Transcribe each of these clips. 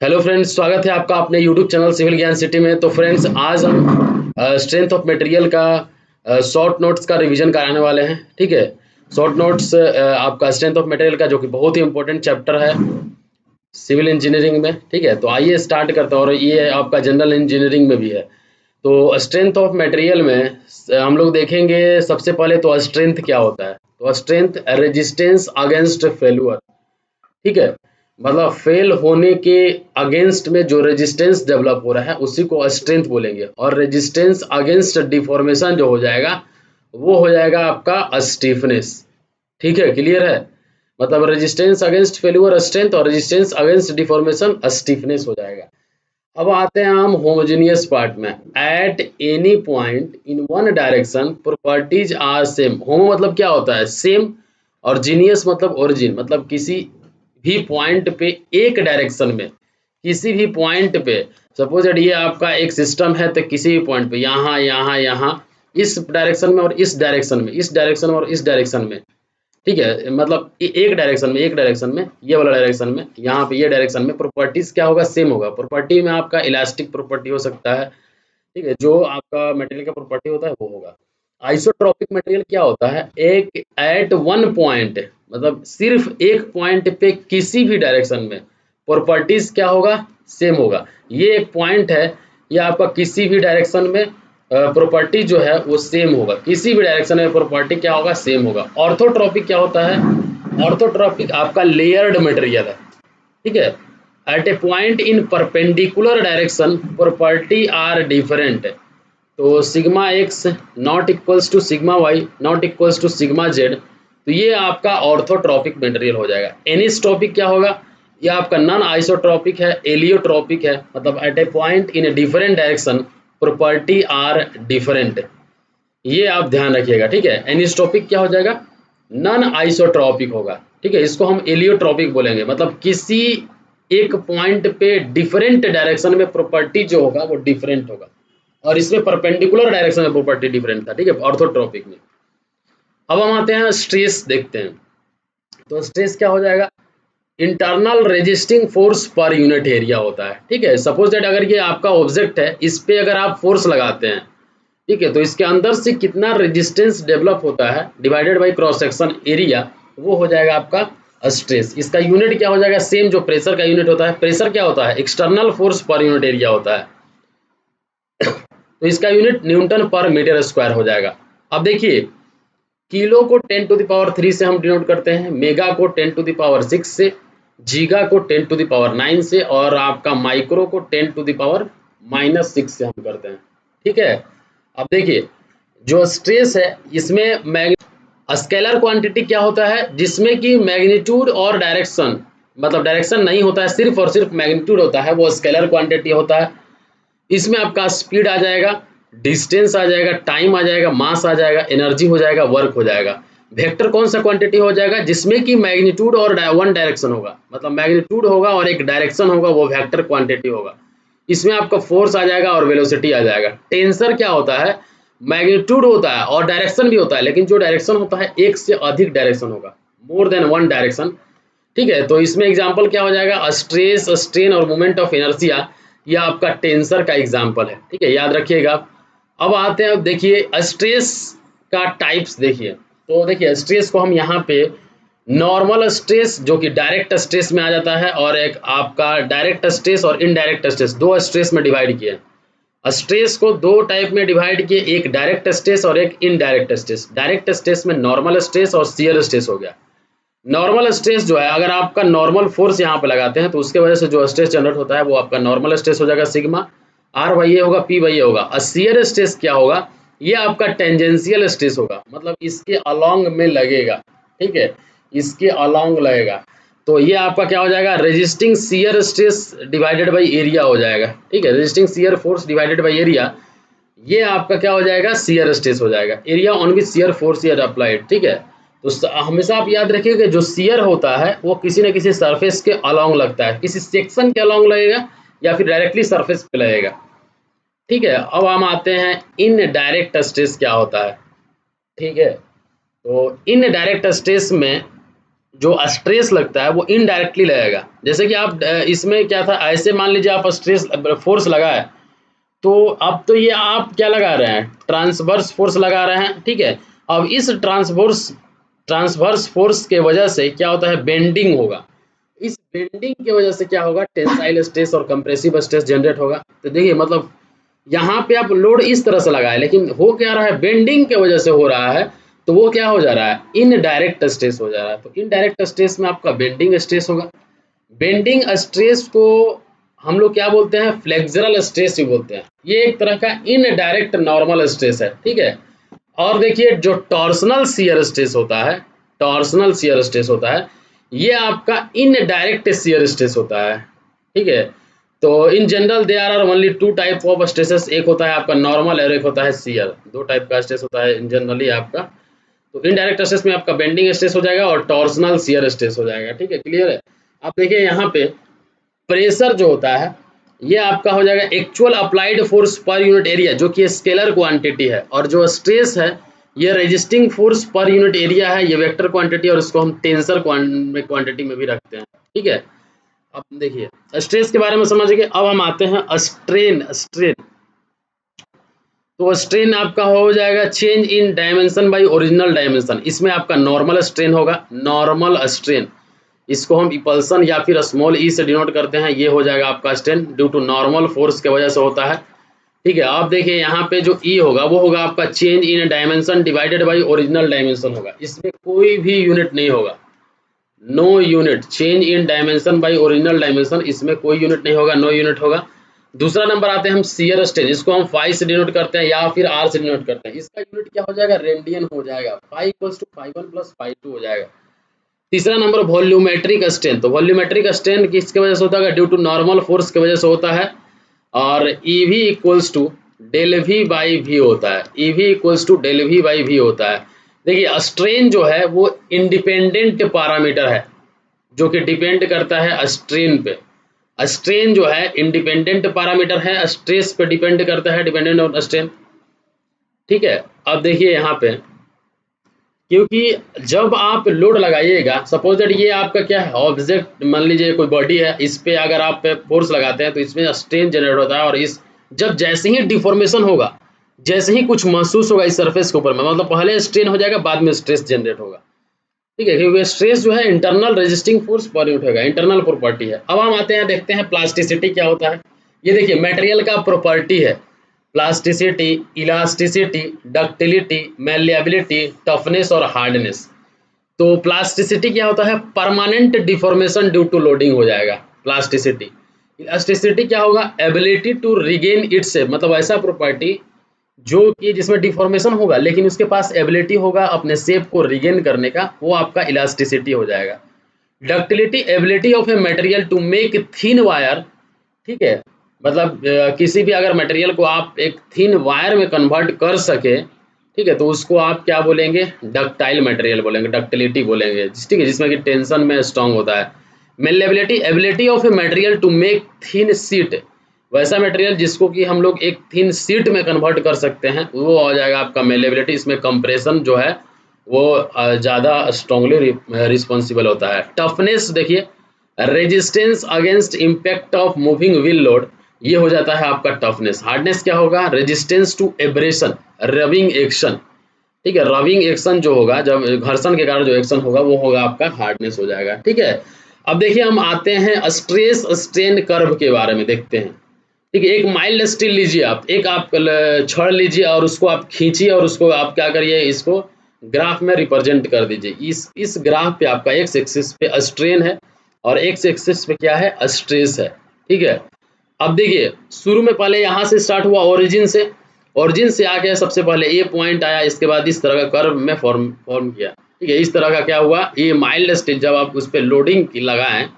Hello friends, स्वागत है आपका अपने यूट्यूब चैनल सिविल ज्ञान सिटी में। तो फ्रेंड्स, आज हम स्ट्रेंथ ऑफ मटेरियल का शॉर्ट नोट्स का रिवीजन कराने वाले हैं। ठीक है, शॉर्ट नोट्स आपका स्ट्रेंथ ऑफ मटेरियल का, जो कि बहुत ही इंपॉर्टेंट चैप्टर है सिविल इंजीनियरिंग में। ठीक है, तो आइए स्टार्ट करते हैं, और ये आपका जनरल इंजीनियरिंग में भी है। तो स्ट्रेंथ ऑफ मटेरियल में हम लोग देखेंगे सबसे पहले तो स्ट्रेंथ क्या होता है। तो स्ट्रेंथ रेजिस्टेंस अगेंस्ट फेल्यूर। ठीक है, मतलब फेल होने के अगेंस्ट में जो रेजिस्टेंस डेवलप हो रहा है उसी को स्ट्रेंथ बोलेंगे, और रेजिस्टेंस अगेंस्ट डिफॉर्मेशन जो हो जाएगा वो हो जाएगा आपका स्टीफनेस। ठीक है, क्लियर है। मतलब रेजिस्टेंस अगेंस्ट फेल्यूर स्ट्रेंथ, और रेजिस्टेंस अगेंस्ट डिफॉर्मेशन स्टीफनेस हो जाएगा। अब आते हैं हम होमोजेनियस पार्ट में। At any point in one direction properties are same. Homo मतलब क्या होता है? सेम, और जीनियस मतलब ओरिजिन, मतलब किसी भी पॉइंट पे एक डायरेक्शन में, किसी भी पॉइंट पे, सपोज ये आपका एक सिस्टम है, तो किसी भी पॉइंट पे यहाँ यहाँ यहाँ, इस डायरेक्शन में और इस डायरेक्शन में, इस डायरेक्शन में और इस डायरेक्शन में। ठीक है, मतलब एक डायरेक्शन में, एक डायरेक्शन में, ये वाला डायरेक्शन में, यहाँ पे ये डायरेक्शन में प्रॉपर्टीज क्या होगा? सेम होगा। प्रॉपर्टी में आपका इलास्टिक प्रॉपर्टी हो सकता है। ठीक है, जो आपका मटेरियल का प्रॉपर्टी होता है वो होगा। आइसोट्रॉपिक मटेरियल क्या होता है? एक एट वन पॉइंट, मतलब सिर्फ एक पॉइंट पे किसी भी डायरेक्शन में प्रॉपर्टीज क्या होगा? सेम होगा। ये एक पॉइंट है, ये आपका किसी भी डायरेक्शन में प्रॉपर्टी जो है वो सेम होगा। किसी भी डायरेक्शन में प्रॉपर्टी क्या होगा? सेम होगा। ऑर्थोट्रॉपिक क्या होता है? ऑर्थोट्रॉपिक आपका लेयर्ड मटेरियल है। ठीक है, at a point in perpendicular direction property are different. तो sigma x not equals to sigma y not equals to sigma z, तो ये आपका ऑर्थोट्रॉपिक मटेरियल हो जाएगा। एनिसोट्रॉपिक क्या होगा? ये आपका नॉन आइसोट्रॉपिक है। एलियोट्रॉपिक है, मतलब at a point in a different direction property are different. ये आप ध्यान रखिएगा। ठीक है, एनिसोट्रॉपिक क्या हो जाएगा? नॉन आइसोट्रॉपिक होगा। ठीक है, इसको हम एलियोट्रॉपिक बोलेंगे, मतलब किसी एक पॉइंट पे डिफरेंट डायरेक्शन में प्रॉपर्टी जो होगा वो डिफरेंट होगा, और इसमें परपेंडिकुलर डायरेक्शन में प्रॉपर्टी डिफरेंट था। ठीक है, ऑर्थोट्रॉपिक में। अब हम आते हैं स्ट्रेस देखते हैं। तो स्ट्रेस क्या हो जाएगा? Internal resisting force per unit area होता है। ठीक है, सपोज दैट अगर ये आपका ऑब्जेक्ट है, इस पे अगर आप फोर्स लगाते हैं, ठीक है, तो इसके अंदर से कितना रेजिस्टेंस डेवलप होता है divided by cross section area, वो हो जाएगा आपका स्ट्रेस। इसका यूनिट क्या हो जाएगा? सेम जो प्रेशर का यूनिट होता है। प्रेशर क्या होता है? External force per unit area होता है। तो इसका यूनिट न्यूटन पर मीटर स्क्वायर हो जाएगा। अब देखिए, किलो को 10⁻³ से हम डिनोट करते हैं, मेगा को 10⁻6 से, जीगा को 10�9 से, और आपका माइक्रो को 10⁻⁻6 से हम करते हैं। ठीक है, अब देखिए, जो स्ट्रेस है इसमें स्केलर क्वांटिटी क्या होता है? जिसमें कि मैग्नीट्यूड और डायरेक्शन, मतलब डायरेक्शन नहीं होता है, सिर्फ और सिर्फ मैग्नीट्यूड होता है, वो स्केलर क्वांटिटी होता है। इसमें आपका स्पीड आ जाएगा, डिस्टेंस आ जाएगा, टाइम आ जाएगा, मास आ जाएगा, एनर्जी हो जाएगा, वर्क हो जाएगा। वेक्टर कौन सा क्वांटिटी हो जाएगा? जिसमें कि मैग्नीट्यूड और वन डायरेक्शन होगा, मतलब मैग्नीट्यूड होगा और एक डायरेक्शन होगा, वो वेक्टर क्वांटिटी होगा। इसमें आपका फोर्स आ जाएगा और वेलोसिटी आ जाएगा। टेंसर क्या होता है? मैग्नीट्यूड होता है और डायरेक्शन भी होता है, लेकिन जो डायरेक्शन होता है एक से अधिक डायरेक्शन होगा, मोर देन वन डायरेक्शन। ठीक है, तो इसमें एग्जांपल क्या हो जाएगा? स्ट्रेस, स्ट्रेन और मोमेंट ऑफ इनर्शिया, ये आपका टेंसर का एग्जांपल है। ठीक है, याद रखिएगा। अब आते हैं, अब देखिए स्ट्रेस का टाइप्स देखिए। तो देखिए, स्ट्रेस को हम यहाँ पे नॉर्मल स्ट्रेस, जो कि डायरेक्ट स्ट्रेस में आ जाता है, और एक आपका डायरेक्ट स्ट्रेस और इनडायरेक्ट स्ट्रेस, दो स्ट्रेस में डिवाइड किए। स्ट्रेस को दो टाइप में डिवाइड किए, एक डायरेक्ट स्ट्रेस और एक इनडायरेक्ट स्ट्रेस। डायरेक्ट स्ट्रेस में नॉर्मल स्ट्रेस और शियर स्ट्रेस हो गया। नॉर्मल स्ट्रेस जो है, अगर आपका नॉर्मल फोर्स यहाँ पे लगाते हैं तो उसके वजह से जो स्ट्रेस जनरेट होता है वो आपका नॉर्मल स्ट्रेस हो जाएगा, सिग्मा। आर वाई ए होगा, पी वाई ए होगा। और शियर स्ट्रेस क्या होगा? ये आपका टेंजेंशियल स्ट्रेस होगा, मतलब इसके अलोंग में लगेगा। ठीक है, इसके अलोंग लगेगा, तो ये आपका क्या हो जाएगा? Resisting shear stress divided by area हो जाएगा। ठीक है, resisting shear force divided by area, ये आपका क्या हो जाएगा? शियर स्ट्रेस हो जाएगा। Area on which shear force is applied. ठीक है, तो हमेशा आप याद रखिए कि जो शियर होता है वो किसी न किसी सरफेस के अलोंग लगता है, किसी सेक्शन के अलोंग लगेगा, या फिर डायरेक्टली सरफेस पे लगेगा। ठीक है, अब हम आते हैं इन डायरेक्ट स्ट्रेस क्या होता है। ठीक है, तो इन डायरेक्ट स्ट्रेस में जो स्ट्रेस लगता है वो इनडायरेक्टली लगेगा। जैसे कि आप इसमें क्या था, ऐसे मान लीजिए आप स्ट्रेस फोर्स लगा है, तो अब तो ये आप क्या लगा रहे हैं, ट्रांसवर्स फोर्स लगा रहे हैं, ठीक है। अब इस ट्रांसवर्स फोर्स के वजह से क्या होता है, बेंडिंग होगा। इस बेंडिंग की वजह से क्या होगा, टेंसाइल स्ट्रेस और कंप्रेसिव स्ट्रेस जनरेट होगा। तो देखिए मतलब यहाँ पे आप लोड इस तरह से लगाए, लेकिन हो क्या रहा है, बेंडिंग के वजह से हो रहा है, तो वो क्या हो जा रहा है, इनडायरेक्ट स्ट्रेस हो जा रहा है। तो इनडायरेक्ट स्ट्रेस में आपका बेंडिंग स्ट्रेस होगा। बेंडिंग स्ट्रेस को हम लोग क्या बोलते हैं, फ्लेक्सुरल स्ट्रेस भी बोलते हैं। ये एक तरह का इनडायरेक्ट नॉर्मल स्ट्रेस है, ठीक है। और देखिए जो टॉर्सनल शियर स्ट्रेस होता है, टॉर्सनल शियर स्ट्रेस होता है, ये आपका इनडायरेक्ट शियर स्ट्रेस होता है, ठीक है। तो in general they are only two type of stresses, एक होता है आपका नॉर्मल और एक होता है शियर। दो टाइप का स्ट्रेस होता है इन जनरली आपका। तो इनडायरेक्ट स्ट्रेस में आपका बेंडिंग स्ट्रेस हो जाएगा और टॉर्सनल शियर स्ट्रेस हो जाएगा, ठीक है, क्लियर है। आप देखिए यहाँ पे प्रेशर जो होता है, ये आपका हो जाएगा actual applied force per unit area, जो कि स्केलर क्वांटिटी है। और जो स्ट्रेस है, ये resisting force per unit area है, ये वेक्टर क्वांटिटी, और इसको हम टेंसर क्वांटिटी में भी रखते हैं, ठीक है। अब देखिए स्ट्रेस के बारे में समझ गए। अब हम आते हैं स्ट्रेन। स्ट्रेन, तो स्ट्रेन आपका हो जाएगा change in dimension by original dimension. इसमें आपका नॉर्मल स्ट्रेन होगा, नॉर्मल स्ट्रेन, इसको हम इपल्सन या फिर स्मॉल ई से डिनोट करते हैं। ये हो जाएगा आपका strain due to normal force के वजह से होता है, ठीक है। आप देखिए यहाँ पे जो ई होगा वो होगा आपका change in dimension divided by original dimension होगा। इसमें कोई भी यूनिट नहीं होगा, no unit, change in dimension by original dimension, इसमें कोई यूनिट नहीं होगा, नो यूनिट होगा। दूसरा नंबर आते हैं हम शियर स्ट्रेन, इसको हम फाई से डिनोट करते हैं या फिर आर से डिनोट करते हैं। इसका यूनिट क्या हो जाएगा, रेडियन हो जाएगा, phi equals to phi one plus phi two हो जाएगा। तीसरा नंबर वॉल्यूमेट्रिक स्ट्रेन, तो वॉल्यूमेट्रिक स्ट्रेन किसके वजह से होता है, ड्यू टू नॉर्मल फोर्स की वजह से होता है। और e we equals to del we by v होता है, e we equals to del we by v होता है। देखिए स्ट्रेन जो है वो इंडिपेंडेंट पैरामीटर है, जो कि डिपेंड करता है स्ट्रेन पे। स्ट्रेन जो है इंडिपेंडेंट पैरामीटर है, स्ट्रेस पे डिपेंड करता है, डिपेंडेंट ऑन स्ट्रेन, ठीक है। अब देखिए यहाँ पे, क्योंकि जब आप लोड लगाइएगा, सपोज दैट ये आपका क्या है, ऑब्जेक्ट मान लीजिए कोई बॉडी है, इस पे अगर आप फोर्स लगाते हैं तो इसमें स्ट्रेन जनरेट होता है। और इस जब जैसे ही डिफॉर्मेशन होगा, जैसे ही कुछ महसूस होगा इस सरफेस के ऊपर में, मतलब पहले स्ट्रेन हो जाएगा, बाद में स्ट्रेस जनरेट होगा, ठीक है। क्योंकि स्ट्रेस जो है internal resisting force per unit होगा, इंटरनल प्रॉपर्टी है। अब हम आते हैं, देखते हैं प्लास्टिसिटी क्या होता है। ये देखिए मटेरियल का प्रॉपर्टी है, plasticity, elasticity, ductility, malleability, toughness और हार्डनेस। तो प्लास्टिसिटी क्या होता है, permanent deformation due to loading हो जाएगा प्लास्टिसिटी। इलास्टिसिटी क्या होगा, ability to regain its shape, मतलब ऐसा प्रॉपर्टी जो कि जिसमें डिफॉर्मेशन होगा लेकिन उसके पास एबिलिटी होगा अपने शेप को रिगेन करने का, वो आपका इलास्टिसिटी हो जाएगा। Ductility, ability of a material to make thin wire, ठीक है, मतलब किसी भी अगर मटेरियल को आप एक थिन वायर में कन्वर्ट कर सके, ठीक है, तो उसको आप क्या बोलेंगे, डक्टाइल मटेरियल बोलेंगे, डक्टिलिटी बोलेंगे, ठीक है, जिसमें कि टेंशन में स्ट्रांग होता है। Malleability, ability of a material to make thin sheet, वैसा मटेरियल जिसको कि हम लोग एक थिन शीट में कन्वर्ट कर सकते हैं, वो आ जाएगा आपका मेलेबिलिटी। इसमें कंप्रेशन जो है वो ज़्यादा स्ट्रांगली रिस्पॉन्सिबल होता है। टफनेस देखिए, resistance against impact of moving wheel load, ये हो जाता है आपका टफनेस। हार्डनेस क्या होगा, resistance to abrasion, rubbing action, ठीक है, रबिंग एक्शन जो होगा, जब घर्षण के कारण जो एक्शन होगा वो होगा आपका हार्डनेस हो जाएगा, ठीक है। अब देखिए हम आते हैं स्ट्रेस स्ट्रेन कर्व के बारे में देखते हैं, ठीक है। एक माइल्ड स्टील लीजिए आप, एक आप छड़ लीजिए और उसको आप खींचिए और उसको आप क्या करिए, इसको ग्राफ में रिप्रेजेंट कर दीजिए। इस ग्राफ पे आपका एक्स एक्सिस पे स्ट्रेन है और एक्स एक्सिस पे क्या है, स्ट्रेस है, ठीक है। अब देखिए शुरू में पहले यहाँ से स्टार्ट हुआ, ओरिजिन से, ओरिजिन से आके सबसे पहले ए पॉइंट आया, इसके बाद इस तरह का कर्व में फॉर्म किया, ठीक है। इस तरह का क्या हुआ, ये माइल्ड स्टील जब आप उस पर लोडिंग लगाएं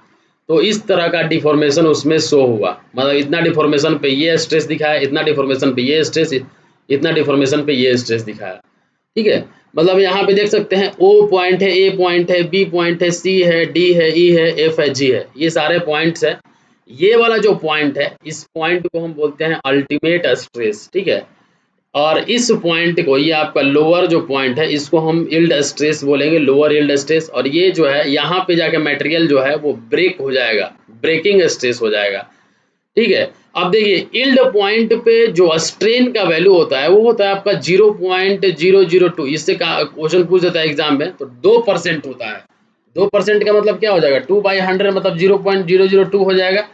तो इस तरह का डिफॉर्मेशन उसमें शो हुआ, मतलब इतना डिफॉर्मेशन पे ये स्ट्रेस दिखाया, इतना डिफॉर्मेशन पे ये स्ट्रेस, इतना डिफॉर्मेशन पे ये स्ट्रेस दिखाया, ठीक है। मतलब यहाँ पे देख सकते हैं ओ पॉइंट है, ए पॉइंट है, बी पॉइंट है, सी है, डी है, ई है, एफ है, जी है, ये सारे पॉइंट्स है। ये वाला जो पॉइंट है, इस पॉइंट को हम बोलते हैं अल्टीमेट स्ट्रेस, ठीक है। और इस पॉइंट को, ये आपका लोअर जो पॉइंट है, इसको हम यील्ड स्ट्रेस बोलेंगे, लोअर यील्ड स्ट्रेस। और ये जो है यहाँ पे जाके मटेरियल जो है वो ब्रेक हो जाएगा, ब्रेकिंग स्ट्रेस हो जाएगा, ठीक है। अब देखिए यील्ड पॉइंट पे जो स्ट्रेन का वैल्यू होता है वो होता है आपका 0.002। इससे क्वेश्चन पूछ देता है एग्जाम में, तो 2% होता है। 2% का मतलब क्या हो जाएगा, 2/100 मतलब 0.002 हो जाएगा।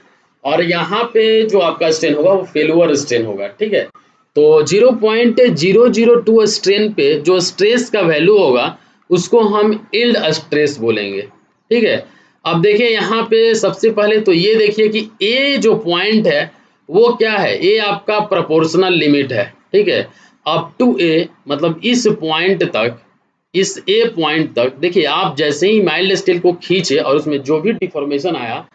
और यहाँ पे जो आपका स्ट्रेन होगा वो फेलुअर स्ट्रेन होगा, ठीक है। तो 0.002 स्ट्रेन पे जो स्ट्रेस का वैल्यू होगा उसको हम यील्ड स्ट्रेस बोलेंगे, ठीक है। अब देखिए यहाँ पे सबसे पहले तो ये देखिए कि ए जो पॉइंट है वो क्या है, ए आपका प्रोपोर्शनल लिमिट है, ठीक है। अप टू ए मतलब इस पॉइंट तक, इस ए पॉइंट तक देखिए आप जैसे ही माइल्ड स्टील को खींचे और उसमें जो भी डिफॉर्मेशन आया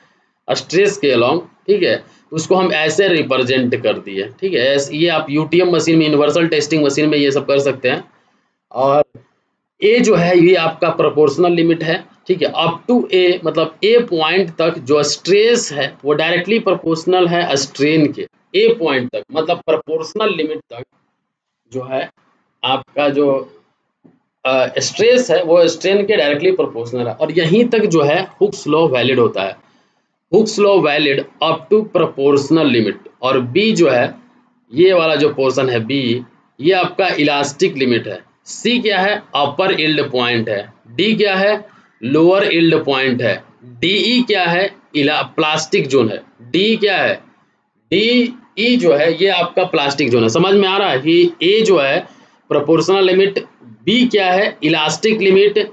स्ट्रेस के अलॉन्ग, ठीक है, उसको हम ऐसे रिप्रेजेंट कर दिए, ठीक है। ये आप यूटीएम मशीन में, यूनिवर्सल टेस्टिंग मशीन में ये सब कर सकते हैं। और ए जो है ये आपका प्रोपोर्शनल लिमिट है, ठीक है। अप टू ए मतलब ए पॉइंट तक जो स्ट्रेस है वो डायरेक्टली प्रोपोर्शनल है स्ट्रेन के। ए पॉइंट तक मतलब प्रोपोर्शनल लिमिट तक जो है आपका जो स्ट्रेस है वो स्ट्रेन के डायरेक्टली प्रोपोर्शनल है। और यहीं तक जो है हुक्स लॉ वैलिड होता है। Hooke's law valid up to proportional limit. और बी जो है, ये वाला जो पोर्शन है बी, ये आपका इलास्टिक लिमिट है। सी क्या है, अपर यील्ड पॉइंट है। डी क्या है, लोअर यील्ड पॉइंट है। डी ई क्या है, प्लास्टिक जोन है। डी क्या है, डी ई जो है ये आपका प्लास्टिक जोन है। समझ में आ रहा है कि ए जो है प्रोपोर्शनल लिमिट, बी क्या है इलास्टिक लिमिट,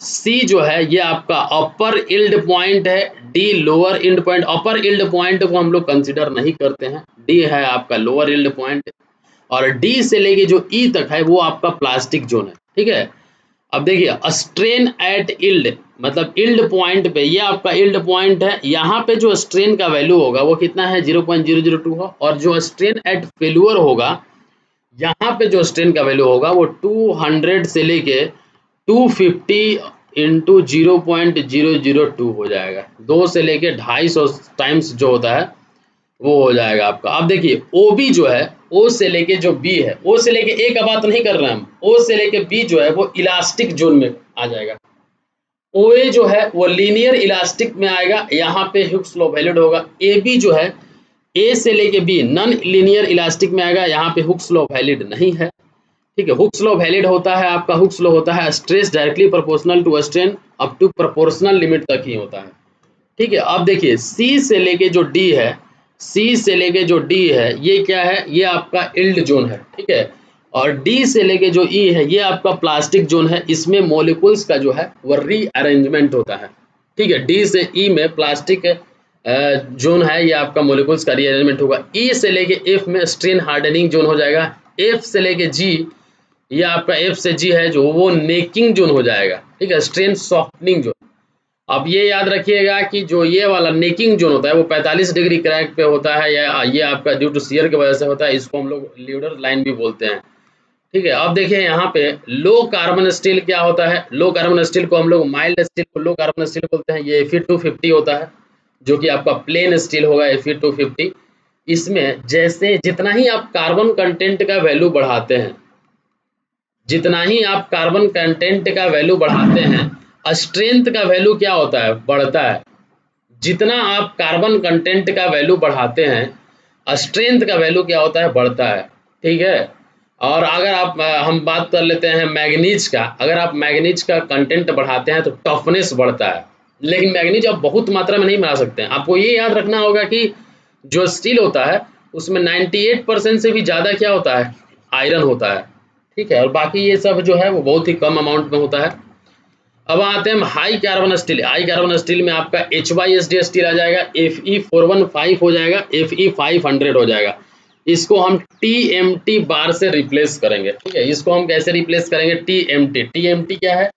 सी जो है ये आपका अपर यील्ड पॉइंट है, डी लोअर यील्ड पॉइंट। अपर यील्ड पॉइंट को हम लोग कंसिडर नहीं करते हैं, डी है आपका लोअर यील्ड पॉइंट। और डी से लेके जो ई तक है वो आपका प्लास्टिक जोन है, ठीक है। अब देखिए स्ट्रेन एट यील्ड मतलब यील्ड पॉइंट पे, ये आपका यील्ड पॉइंट है, यहाँ पे जो स्ट्रेन का वैल्यू होगा वो कितना है 0.002 हो। और जो स्ट्रेन एट फेल्यूर होगा, यहाँ पे जो स्ट्रेन का वैल्यू होगा वो 200 से लेके 250 इंटू 0.002 हो जाएगा। 2 से लेके 250 टाइम्स जो होता है वो हो जाएगा आपका। अब देखिए ओ बी जो है, ओ से लेके जो बी है, ओ से लेके ए का बात नहीं कर रहे हैं हम, ओ से लेके बी जो है वो इलास्टिक जोन में आ जाएगा। ओ ए जो है वो लीनियर इलास्टिक में आएगा, यहाँ पे हुक्स लॉ वैलिड होगा। ए बी जो है ए से लेके बी नॉन लीनियर इलास्टिक में आएगा, यहाँ पे हुक्स लॉ वैलिड नहीं है, ठीक है। हुक्स लॉ वैलिड होता है आपका, हुक्स लॉ होता है stress directly proportional to strain up to proportional limit तक ही होता है, ठीक है। अब देखिए सी से लेके जो डी है, सी से लेके जो डी है ये क्या है, ये आपका यील्ड जोन है, ठीक है। और डी से लेके जो ई है ये आपका प्लास्टिक जोन है। इसमें मॉलिक्यूल्स का जो है वो रीअरेंजमेंट होता है, ठीक है। डी से ई में प्लास्टिक जोन है, ये आपका मॉलिक्यूल्स का रीअरेंजमेंट होगा। ई से लेके एफ में स्ट्रेन हार्डनिंग जोन हो जाएगा। एफ से लेके जी, ये आपका एफ से जी है जो वो नेकिंग जोन हो जाएगा, ठीक है, स्ट्रेन सॉफ्टनिंग जोन। अब ये याद रखिएगा कि जो ये वाला नेकिंग जोन होता है वो 45 डिग्री क्रैक पे होता है, या ये आपका ड्यू टू शियर की वजह से होता है। इसको हम लोग लीडर लाइन भी बोलते हैं, ठीक है। अब देखिए यहाँ पे लो कार्बन स्टील क्या होता है, लो कार्बन स्टील को हम लोग माइल्ड स्टील को लो कार्बन स्टील बोलते हैं। ये Fe250 होता है जो कि आपका प्लेन स्टील होगा Fe250। इसमें जैसे जितना ही आप कार्बन कंटेंट का वैल्यू बढ़ाते हैं, जितना ही आप कार्बन कंटेंट का वैल्यू बढ़ाते हैं, स्ट्रेंथ का वैल्यू क्या होता है, बढ़ता है। जितना आप कार्बन कंटेंट का वैल्यू बढ़ाते हैं स्ट्रेंथ का वैल्यू क्या होता है, बढ़ता है, ठीक है। और अगर आप हम बात कर लेते हैं मैग्नीज का, अगर आप मैग्नीज का कंटेंट बढ़ाते हैं तो टफनेस बढ़ता है। लेकिन मैग्नीज आप बहुत मात्रा में नहीं बना सकते हैं। आपको ये याद रखना होगा कि जो स्टील होता है उसमें 98% से भी ज़्यादा क्या होता है, आयरन होता है, ठीक है। और बाकी ये सब जो है वो बहुत ही कम अमाउंट में होता है। अब आते हैं हम high carbon steel. High carbon steel में आपका HYSD स्टील आ जाएगा, Fe415 हो जाएगा, Fe500 हो जाएगा। इसको हम TMT बार से रिप्लेस करेंगे, ठीक है। इसको हम कैसे रिप्लेस करेंगे, TMT क्या है,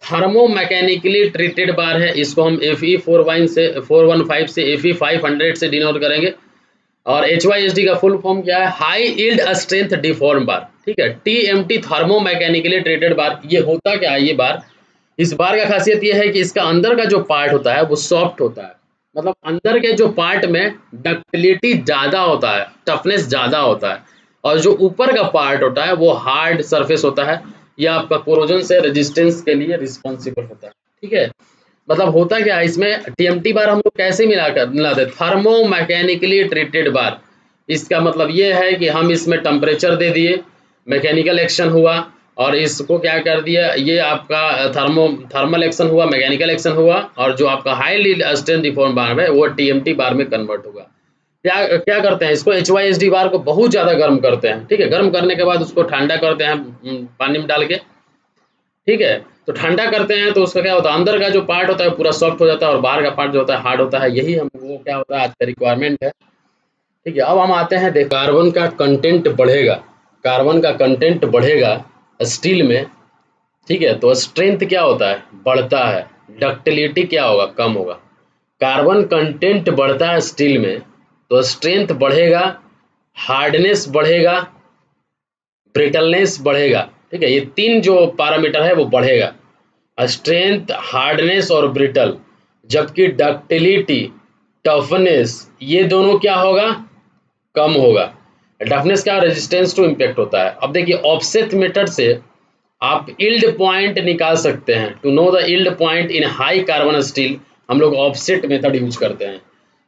थर्मो मैकेनिकली ट्रीटेड बार है। इसको हम Fe415 से Fe500 से डिनोट करेंगे। और HYSD का फुल फॉर्म क्या है, हाई यील्ड स्ट्रेंथ डिफॉर्म बार, ठीक है। TMT थर्मो मैकेनिकली ट्रीटेड बार, ये होता क्या है, ये बार, इस बार का खासियत यह है कि इसका अंदर का जो पार्ट होता है वो सॉफ्ट होता है, मतलब अंदर के जो पार्ट में डक्टिलिटी ज़्यादा होता है, टफनेस ज़्यादा होता है। और जो ऊपर का पार्ट होता है वो हार्ड सरफेस होता है, ये आपका कोरोजन से रेजिस्टेंस के लिए रिस्पॉन्सिबल होता है। ठीक है, मतलब होता क्या है इसमें, टीएमटी बार हम लोग कैसे मिलाते, थर्मो मैकेनिकली ट्रीटेड बार। इसका मतलब ये है कि हम इसमें टेम्परेचर दे दिए, मैकेनिकल एक्शन हुआ, और इसको क्या कर दिया, ये आपका थर्मल एक्शन हुआ, मैकेनिकल एक्शन हुआ, और जो आपका हाईली स्ट्रेंथ डिफॉर्म बार है वो टीएमटी बार में कन्वर्ट होगा। क्या क्या करते हैं इसको, HYSD बार को बहुत ज़्यादा गर्म करते हैं। ठीक है, गर्म करने के बाद उसको ठंडा करते हैं पानी में डाल के। ठीक है, तो ठंडा करते हैं तो उसका क्या होता है, अंदर का जो पार्ट होता है पूरा सॉफ्ट हो जाता है और बाहर का पार्ट जो होता है हार्ड होता है। यही हम वो क्या होता है आज का रिक्वायरमेंट है। ठीक है, अब हम आते हैं, देख कार्बन का कंटेंट बढ़ेगा, कार्बन का कंटेंट बढ़ेगा स्टील में। ठीक है, तो स्ट्रेंथ क्या होता है, बढ़ता है। डक्टिलिटी क्या होगा, कम होगा। कार्बन कंटेंट बढ़ता है स्टील में तो स्ट्रेंथ बढ़ेगा, हार्डनेस बढ़ेगा, ब्रिटलनेस बढ़ेगा। ठीक है, ये तीन जो पैरामीटर है वो बढ़ेगा, स्ट्रेंथ, हार्डनेस और ब्रिटल। जबकि डक्टिलिटी, टफनेस, ये दोनों क्या होगा, कम होगा। टफनेस क्या, रेजिस्टेंस टू इम्पैक्ट होता है। अब देखिए ऑफसेट मेथड से आप यील्ड पॉइंट निकाल सकते हैं। To know the yield point in high carbon steel हम लोग ऑफसेट मेथड यूज करते हैं।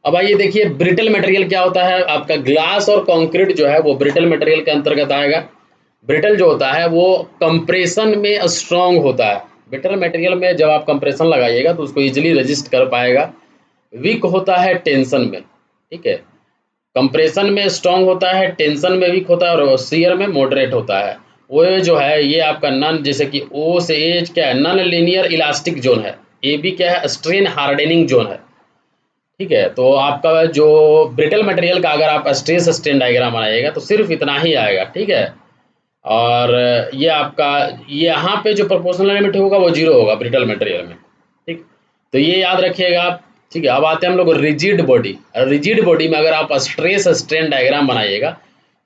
अब आइए देखिए ब्रिटल मटेरियल क्या होता है, आपका ग्लास और कंक्रीट जो है वो ब्रिटल मटेरियल के अंतर्गत आएगा। ब्रिटल जो होता है वो कंप्रेशन में स्ट्रांग होता है। ब्रिटल मटेरियल में जब आप कंप्रेशन लगाइएगा तो उसको इजीली रेजिस्ट कर पाएगा। वीक होता है टेंशन में। ठीक है, कंप्रेशन में स्ट्रांग होता है, टेंशन में वीक होता है, और शियर में मॉडरेट होता है। वो जो है ये आपका नन, जैसे कि ओ से एज क्या है, नन लीनियर इलास्टिक जोन है। ए बी क्या है, स्ट्रेन हार्डनिंग जोन है। ठीक है, तो आपका जो ब्रिटल मटेरियल का अगर आप स्ट्रेस स्ट्रेन डायग्राम बनाइएगा तो सिर्फ इतना ही आएगा। ठीक है, और ये आपका यहाँ पे जो प्रोपोर्शनल लिमिट होगा वो 0 होगा ब्रिटल मटेरियल में। ठीक, तो ये याद रखिएगा आप। ठीक है, अब आते हैं हम लोग रिजिड बॉडी। रिजिड बॉडी में अगर आप स्ट्रेस स्ट्रेन डायग्राम बनाइएगा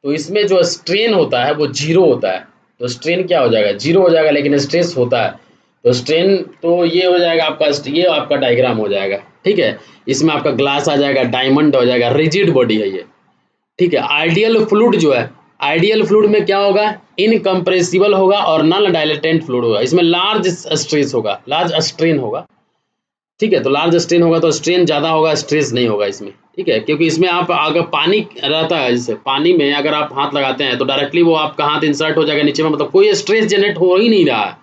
तो इसमें जो स्ट्रेन होता है वो 0 होता है। तो स्ट्रेन क्या हो जाएगा, 0 हो जाएगा, लेकिन स्ट्रेस होता है। तो स्ट्रेन तो ये हो जाएगा आपका, ये आपका डायग्राम हो जाएगा। ठीक है, इसमें आपका ग्लास आ जाएगा, डायमंड हो जाएगा, रिजिड बॉडी है ये। ठीक है, आइडियल फ्लूइड जो है, आइडियल फ्लूइड में क्या होगा, इनकम्प्रेसिबल होगा और नॉन डायलेटेंट फ्लूइड होगा। इसमें लार्ज स्ट्रेस होगा, लार्ज स्ट्रेन होगा। ठीक है, तो लार्ज स्ट्रेन होगा तो स्ट्रेन ज़्यादा होगा, स्ट्रेस नहीं होगा इसमें। ठीक है, क्योंकि इसमें आप अगर पानी रहता है, जैसे पानी में अगर आप हाथ लगाते हैं तो डायरेक्टली वो आपका हाथ इंसर्ट हो जाएगा नीचे में, मतलब कोई स्ट्रेस जनरेट हो ही नहीं रहा है।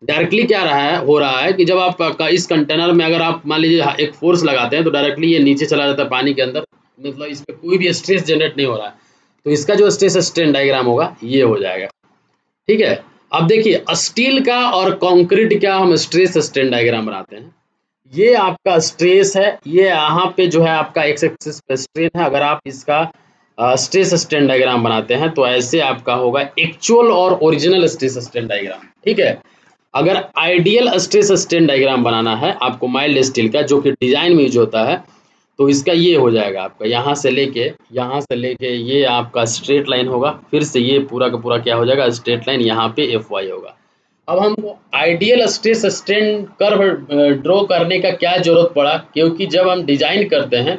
डायरेक्टली क्या रहा है, हो रहा है कि जब आप इस कंटेनर में अगर आप मान लीजिए एक फोर्स लगाते हैं तो डायरेक्टली ये नीचे चला जाता है पानी के अंदर, मतलब इस पर कोई भी स्ट्रेस जनरेट नहीं हो रहा है। तो इसका जो स्ट्रेस स्ट्रेन डायग्राम होगा ये हो जाएगा। ठीक है, अब देखिए स्टील का और कंक्रीट का हम स्ट्रेस स्ट्रेन डायग्राम बनाते हैं। ये आपका स्ट्रेस है, ये यहाँ पे जो है आपका एक्स एक्सिस पे स्ट्रेन है। अगर आप इसका स्ट्रेस स्ट्रेन डायग्राम बनाते हैं तो ऐसे आपका होगा एक्चुअल और ओरिजिनल स्ट्रेस स्ट्रेन डायग्राम। ठीक है, अगर आइडियल स्ट्रेस स्ट्रेन डायग्राम बनाना है आपको माइल्ड स्टील का, जो कि डिजाइन में यूज होता है, तो इसका ये हो जाएगा आपका यहाँ से लेके ये आपका स्ट्रेट लाइन होगा, फिर से ये पूरा का पूरा क्या हो जाएगा, स्ट्रेट लाइन, यहाँ पे FY होगा। अब हमको ideal stress strain curve draw करने का क्या जरूरत पड़ा, क्योंकि जब हम डिजाइन करते हैं,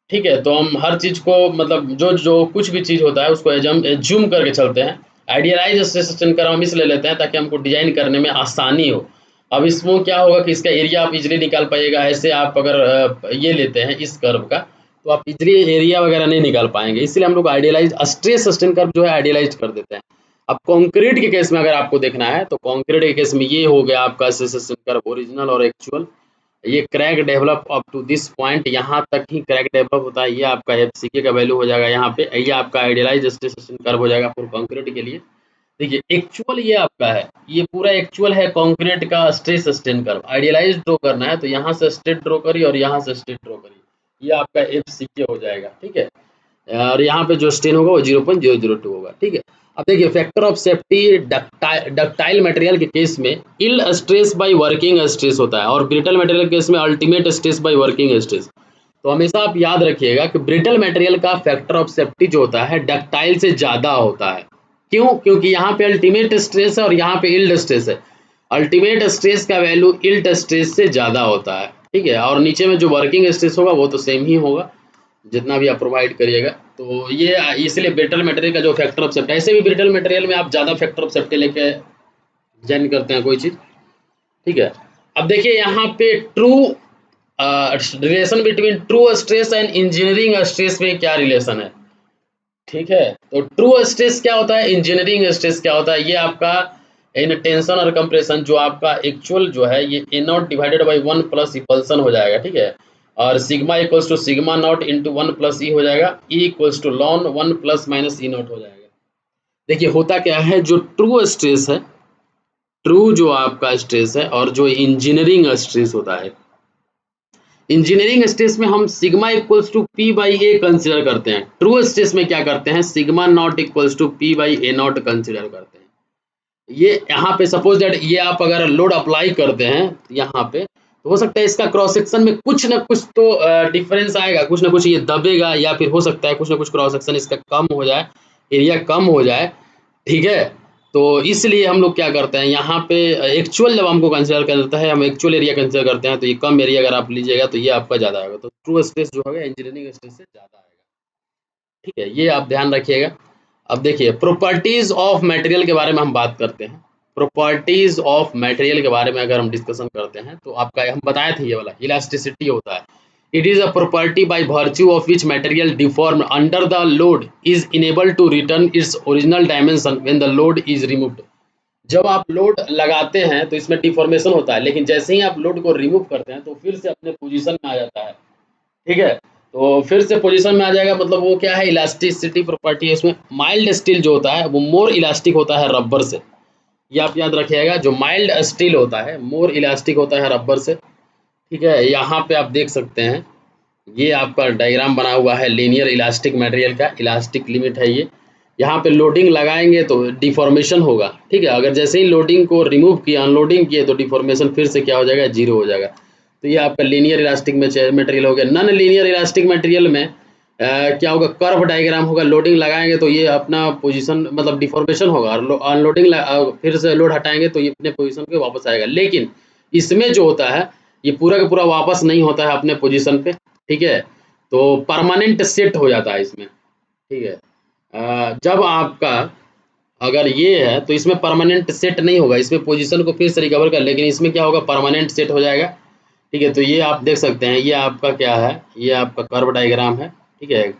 ठीक है, तो हम हर चीज को मतलब जो जो कुछ भी चीज होता है उसको एज्यूम करके चलते हैं। आइडियलाइज स्ट्रेस स्ट्रेन कर्व हम इसलिए लेते हैं ताकि हमको डिजाइन करने में आसानी हो। अब इसमें क्या होगा कि इसका एरिया आप इजीली निकाल पाइएगा। ऐसे आप अगर ये लेते हैं इस कर्व का तो आप इजीली एरिया वगैरह नहीं निकाल पाएंगे, इसलिए हम लोग आइडियलाइज स्ट्रेस स्ट्रेन कर्व जो है आइडियलाइज कर देते हैं। अब कंक्रीट के केस में अगर आपको देखना है तो कंक्रीट के केस में ये हो गया आपका स्ट्रेस स्ट्रेन कर्व ओरिजिनल और एक्चुअल। ये crack develop up to this point, यहाँ तक ही क्रैक डेवलप होता है। ये आपका FCK का वैल्यू हो जाएगा यहाँ पे। ये आपका आइडियलाइज स्ट्रेस स्ट्रेन कर्व हो जाएगा फॉर कंक्रीट के लिए। देखिए एक्चुअल ये आपका है, ये पूरा एक्चुअल है कंक्रीट का stress strain curve. Idealise draw करना है तो यहाँ से स्ट्रेट ड्रॉ करिए और यहाँ से स्ट्रेट ड्रॉ करिए, ये आपका FCK हो जाएगा। ठीक है, और यहाँ पे जो स्ट्रेन होगा वो 0.002 होगा। ठीक है, अब देखिए factor of safety ductile material के केस में इल स्ट्रेस बाय वर्किंग स्ट्रेस होता है, और ब्रिटल मटेरियल के केस में ultimate stress by working stress. तो हमेशा आप याद रखिएगा कि ब्रिटल मटेरियल का फैक्टर ऑफ सेफ्टी जो होता है डक्टाइल से ज़्यादा होता है। क्यों, क्योंकि यहाँ पे अल्टीमेट स्ट्रेस है और यहाँ पे इल्ड स्ट्रेस है। अल्टीमेट स्ट्रेस का वैल्यू इल्ड स्ट्रेस से ज़्यादा होता है। ठीक है, और नीचे में जो वर्किंग स्ट्रेस होगा वो तो सेम ही होगा। जितना भी आप प्रोवाइड करिएगा। तो ये इसलिए ब्रिटल मटेरियल का जो फैक्टर ऑफ सेफ्टी, ऐसे भी ब्रिटल मटेरियल में आप ज़्यादा फैक्टर ऑफ सेफ्टी लेके डिजाइन करते हैं कोई चीज़, ठीक है। अब देखिए यहाँ पे true relation between true stress and engineering stress में क्या रिलेशन है, ठीक है। तो ट्रू स्ट्रेस क्या होता है, इंजीनियरिंग स्ट्रेस क्या होता है, ये आपका इन टेंशन और कंप्रेशन जो आपका एक्चुअल जो है ये A naught divided by 1 plus epsilon हो जाएगा, ठीक है। और sigma equals to sigma naught into 1 plus E हो जाएगा, E equals to ln 1 plus minus E naught हो जाएगा। देखिए होता क्या है, जो ट्रू स्ट्रेस है, ट्रू जो आपका स्ट्रेस है और जो इंजीनियरिंग स्ट्रेस होता है, इंजीनियरिंग स्ट्रेस में हम sigma equals to P by A consider करते हैं, ट्रू स्ट्रेस में क्या करते हैं, sigma naught equals to P by A naught consider करते हैं। ये यहाँ पे सपोज दैट ये आप अगर लोड अप्लाई करते हैं यहाँ पे, तो हो सकता है इसका क्रॉस सेक्शन में कुछ ना कुछ तो डिफरेंस आएगा, कुछ ना कुछ ये दबेगा, या फिर हो सकता है कुछ ना कुछ क्रॉस सेक्शन इसका कम हो जाए, एरिया कम हो जाए, ठीक है। तो इसलिए हम लोग क्या करते हैं यहाँ पे एक्चुअल जब हमको कंसिडर करता है, हम एक्चुअल एरिया कंसिडर करते हैं, तो ये कम एरिया अगर आप लीजिएगा तो ये आपका ज़्यादा आएगा, तो ट्रू स्ट्रेस जो होगा इंजीनियरिंग स्ट्रेस से ज़्यादा आएगा, ठीक है। ये आप ध्यान रखिएगा। अब देखिए प्रॉपर्टीज ऑफ मटेरियल के बारे में हम बात करते हैं। प्रॉपर्टीज ऑफ मटेरियल के बारे में अगर हम डिस्कशन करते हैं तो आपका हम बताए थे ये वाला इलास्टिसिटी होता है। It is a property by virtue of which material deform under the load is enable to return its original dimension when the load is removed. जब आप लोड लगाते हैं तो इसमें डिफॉर्मेशन होता है, लेकिन जैसे ही आप लोड को रिमूव करते हैं तो फिर से अपने पोजीशन में आ जाता है, ठीक है। तो फिर से पोजीशन में आ जाएगा, मतलब वो क्या है, इलास्टिसिटी प्रॉपर्टी है इसमें। माइल्ड स्टील जो होता है वो मोर इलास्टिक होता है रबर से, ये आप याद रखिएगा। जो माइल्ड स्टील होता है मोर इलास्टिक होता है रबर से, ठीक है। यहाँ पे आप देख सकते हैं ये आपका डायग्राम बना हुआ है लीनियर इलास्टिक मटेरियल का, इलास्टिक लिमिट है ये। यहाँ पे लोडिंग लगाएंगे तो डिफॉर्मेशन होगा, ठीक है। अगर जैसे ही लोडिंग को रिमूव किया, अनलोडिंग किए, तो डिफॉर्मेशन फिर से क्या हो जाएगा, जीरो हो जाएगा। तो ये आपका लीनियर इलास्टिक मटेरियल हो गया। नॉन लीनियर इलास्टिक मटेरियल में क्या होगा, कर्व डायग्राम होगा। लोडिंग लगाएंगे तो ये अपना पोजीशन मतलब डिफॉर्मेशन होगा, और अनलोडिंग फिर से लोड हटाएंगे तो ये अपने पोजीशन पे वापस आएगा। लेकिन इसमें जो होता है ये पूरा का पूरा वापस नहीं होता है अपने पोजीशन पे, ठीक है। तो परमानेंट सेट हो जाता है इसमें, ठीक है। जब आपका अगर ये है तो इसमें परमानेंट सेट नहीं होगा, इसमें पोजीशन को फिर से रिकवर कर, लेकिन इसमें क्या होगा, परमानेंट सेट हो जाएगा, ठीक है। तो ये आप देख सकते हैं, ये आपका क्या है, ये आपका कर्व डायग्राम है, ठीक है।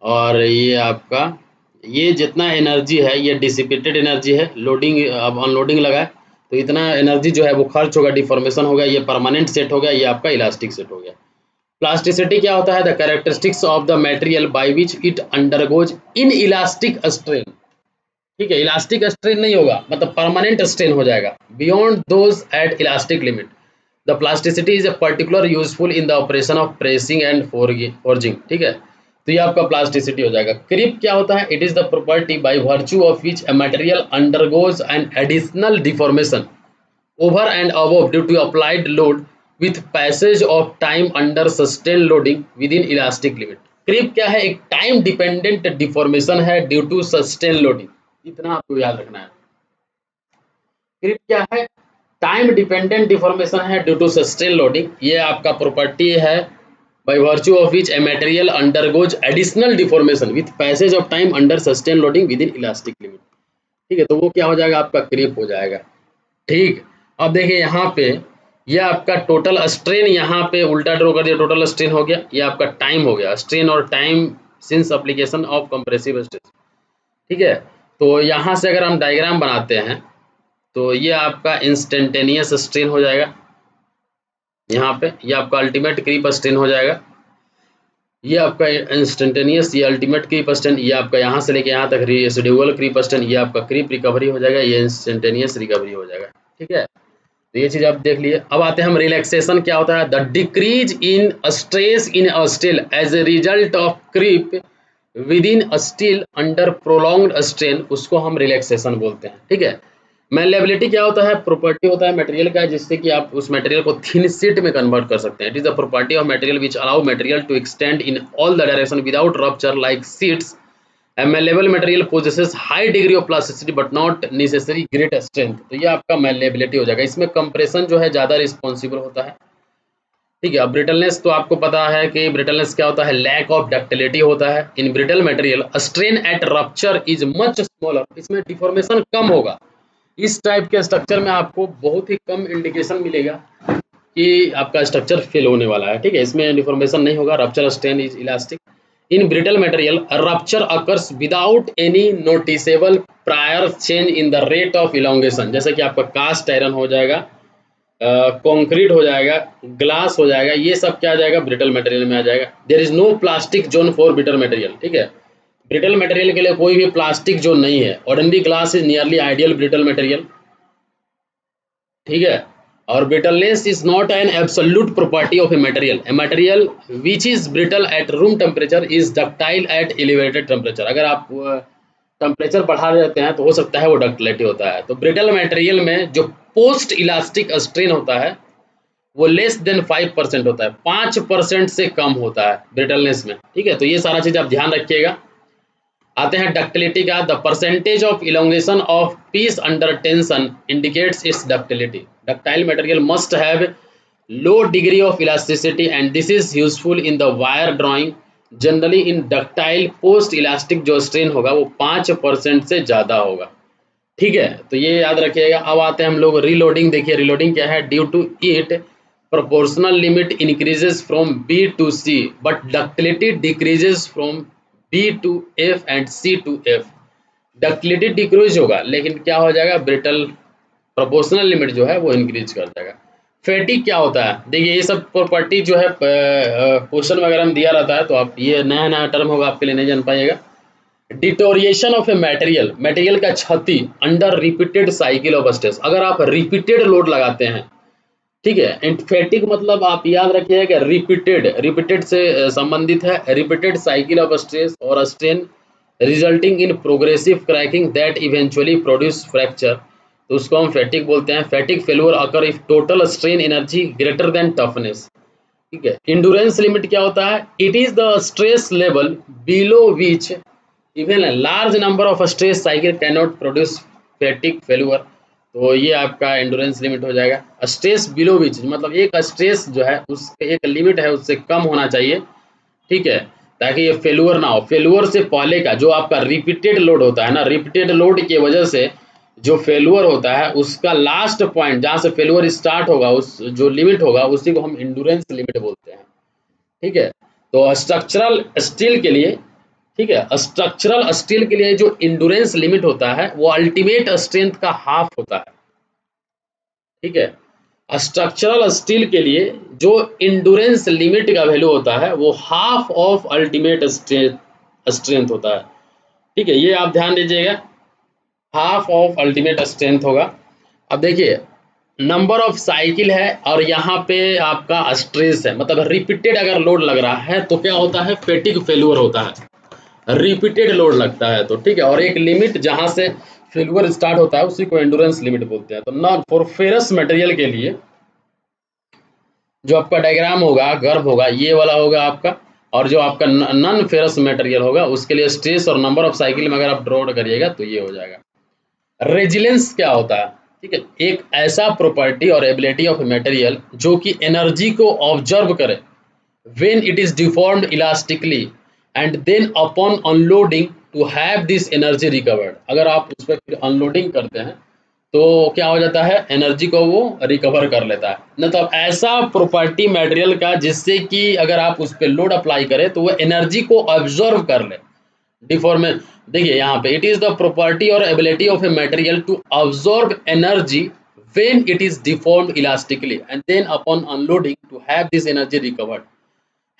और ये आपका ये जितना एनर्जी है ये डिसिपेटेड एनर्जी है, लोडिंग अब अनलोडिंग लगा तो इतना एनर्जी जो है वो खर्च होगा, डिफॉर्मेशन होगा, ये परमानेंट सेट हो गया, ये आपका इलास्टिक सेट हो गया। प्लास्टिसिटी क्या होता है, the characteristics of the material by which it undergoes in elastic strain, ठीक है। इलास्टिक स्ट्रेन नहीं होगा, मतलब परमानेंट स्ट्रेन हो जाएगा, beyond those at elastic limit. The plasticity is a particular useful in the operation of pressing and forging, ठीक है। तो ये आपका प्लास्टिसिटी हो जाएगा। क्रीप क्या होता है, it is the property by virtue of which a material undergoes an additional deformation over and above due to applied load with passage of time under sustained loading within elastic limit। Creep क्या है, एक time dependent deformation है due to sustain loading, इतना आपको याद रखना है। Creep क्या है, टाइम डिपेंडेंट डिफॉर्मेशन है ड्यू टू सस्टेन लोडिंग। ये आपका प्रॉपर्टी है by virtue of which a material undergoes additional deformation with passage of time under sustained loading within elastic limit, ठीक है। तो वो क्या हो जाएगा, आपका क्रीप हो जाएगा, ठीक। अब देखिए यहाँ पे ये आपका टोटल स्ट्रेन, यहाँ पे उल्टा ड्रॉ कर दिया, टोटल स्ट्रेन हो गया, ये आपका टाइम हो गया, स्ट्रेन और time since application of compressive stress, ठीक है। तो यहाँ से अगर हम डायग्राम बनाते हैं तो ये आपका इंस्टेंटेनियस स्ट्रेन हो जाएगा, यहाँ पे ये आपका अल्टीमेट क्रीप स्ट्रेन हो जाएगा, ये आपका इंस्टेंटेनियस, ये अल्टीमेट क्रीप स्ट्रेन, ये आपका यहाँ से लेके यहाँ तक रेसिडुअल क्रीप स्ट्रेन, ये आपका क्रीप रिकवरी हो जाएगा, ये इंस्टेंटेनियस रिकवरी हो जाएगा, ठीक है। तो ये चीज आप देख लिए। अब आते हैं हम रिलैक्सेशन क्या होता है, the decrease in stress in a steel as a result of creep within steel under prolonged strain, उसको हम रिलैक्सेशन बोलते हैं, ठीक है। मैलेबिलिटी क्या होता है, प्रॉपर्टी होता है मटेरियल का जिससे कि आप उस मटेरियल को थिन शीट में कन्वर्ट कर सकते हैं। It is the property of material which allow material to extend in all the direction without rupture like sheets. A malleable material possesses high degree of plasticity but not necessary great strength। तो ये आपका malleability हो जाएगा। इसमें compression जो है ज़्यादा responsible होता है, ठीक है। अब ब्रिटलनेस तो आपको पता है कि ब्रिटलनेस क्या होता है, लैक ऑफ डक्टिलिटी होता है। In brittle material strain at rupture is much smaller, इसमें डिफॉर्मेशन कम होगा। इस टाइप के स्ट्रक्चर में आपको बहुत ही कम इंडिकेशन मिलेगा कि आपका स्ट्रक्चर फेल होने वाला है। ठीक है, इसमें डिफॉर्मेशन नहीं होगा। Rupture strain is elastic in brittle material, rupture occurs without any noticeable prior change in the rate of elongation. जैसे कि आपका कास्ट आयरन हो जाएगा, कंक्रीट हो जाएगा, ग्लास हो जाएगा, ये सब क्या आ जाएगा, ब्रिटल मटेरियल में आ जाएगा। There is no plastic zone for brittle material. ठीक है, ब्रिटल मटेरियल के लिए कोई भी प्लास्टिक जोन नहीं है। Ordinary glass is nearly ideal brittle material. ठीक है, और brittleness is not an absolute property of a material. A material which is brittle at room temperature is ductile at elevated temperature. अगर आप temperature बढ़ा देते हैं तो हो सकता है वो डक्टिलिटी होता है। तो ब्रिटल मटेरियल में जो पोस्ट इलास्टिक स्ट्रेन होता है वो लेस देन 5% होता है, 5% से कम होता है ब्रिटलनेस में। ठीक है, तो ये सारा चीज़ आप ध्यान रखिएगा। आते हैं डक्टिलिटी का। The percentage of elongation of peace under tension indicates it's ductility. Ductile material must have low degree of elasticity and this is useful in the wire drawing. Generally in ductile post elastic जो strain होगा वो 5% से ज़्यादा होगा। ठीक है, तो ये याद रखिएगा। अब आते हैं हम लोग रीलोडिंग। देखिए रीलोडिंग क्या है, due to it proportional limit increases from B to C but ductility decreases from B to F and C to F। Ductility decrease होगा लेकिन क्या हो जाएगा, ब्रिटल प्रोपोर्शनल लिमिट जो है वो इंक्रीज कर जाएगा। फैटिक क्या होता है, देखिए ये सब प्रॉपर्टी जो है क्वेश्चन वगैरह में दिया रहता है, तो आप ये नया नया टर्म होगा आपके लिए, नहीं जान पाइएगा। Deterioration of a material, material का क्षति under repeated cycle of stress, अगर आप रिपीटेड लोड लगाते हैं। ठीक है, एंटीफैटिक मतलब आप याद रखिए कि रिपीटेड से संबंधित है, रिपीटेड साइकिल ऑफ स्ट्रेस और strain resulting in progressive cracking that eventually produce fracture, तो उसको हम फैटिक बोलते हैं। फैटिक failure occur if total strain energy greater than toughness. ठीक है, इंड्योरेंस लिमिट क्या होता है, it is the stress level below which even large number of stress cycle can not produce फैटिक failure. तो ये आपका एंडोरेंस लिमिट हो जाएगा। स्ट्रेस बिलो विच मतलब एक स्ट्रेस जो है उसके एक लिमिट है, उससे कम होना चाहिए। ठीक है, ताकि ये फेल्योर ना हो। फेल्योर से पहले का जो आपका रिपीटेड लोड होता है ना, रिपीटेड लोड की वजह से जो फेल्योर होता है उसका लास्ट पॉइंट जहाँ से फेल्योर स्टार्ट होगा, उस जो लिमिट होगा उसी को हम एंडोरेंस लिमिट बोलते हैं। ठीक है, तो स्ट्रक्चरल स्टील के लिए, ठीक है, स्ट्रक्चरल स्टील के लिए जो इंड्योरेंस लिमिट होता है वो अल्टीमेट स्ट्रेंथ का हाफ होता है। ठीक है, स्ट्रक्चरल स्टील के लिए जो इंड्योरेंस लिमिट का वैल्यू होता है वो हाफ ऑफ अल्टीमेट स्ट्रेंथ होता है। ठीक है, ये आप ध्यान दीजिएगा, हाफ ऑफ अल्टीमेट स्ट्रेंथ होगा। अब देखिए नंबर ऑफ साइकिल है और यहाँ पे आपका स्ट्रेस है, मतलब रिपीटेड अगर लोड लग रहा है तो क्या होता है, फैटिग फेल्योर होता है, रिपीटेड लोड लगता है तो। ठीक है, और एक लिमिट जहां से फेल्योर स्टार्ट होता है उसी को एंडोरेंस लिमिट बोलते हैं। तो नॉन फॉर फेरस मटेरियल के लिए जो आपका डायग्राम होगा, गर्भ होगा, ये वाला होगा आपका, और जो आपका नॉन फेरस मटेरियल होगा उसके लिए स्ट्रेस और नंबर ऑफ साइकिल में अगर आप ड्रॉ करिएगा तो ये हो जाएगा। रेजिलेंस क्या होता है, ठीक है, एक ऐसा प्रॉपर्टी और एबिलिटी ऑफ मटेरियल जो कि एनर्जी को ऑब्जर्व करे when it is deformed elastically and then upon unloading to have this energy recovered। अगर आप उस पर फिर अनलोडिंग करते हैं तो क्या हो जाता है, एनर्जी को वो रिकवर कर लेता है। मतलब ऐसा प्रॉपर्टी मटेरियल का जिससे कि अगर आप उस पर लोड अप्लाई करें तो वो एनर्जी को ऑब्जर्व कर ले। डिफॉर्मेशन देखिए यहाँ पे, इट इज द प्रॉपर्टी और ability of a material to absorb energy when it is deformed elastically and then upon unloading to have this energy recovered.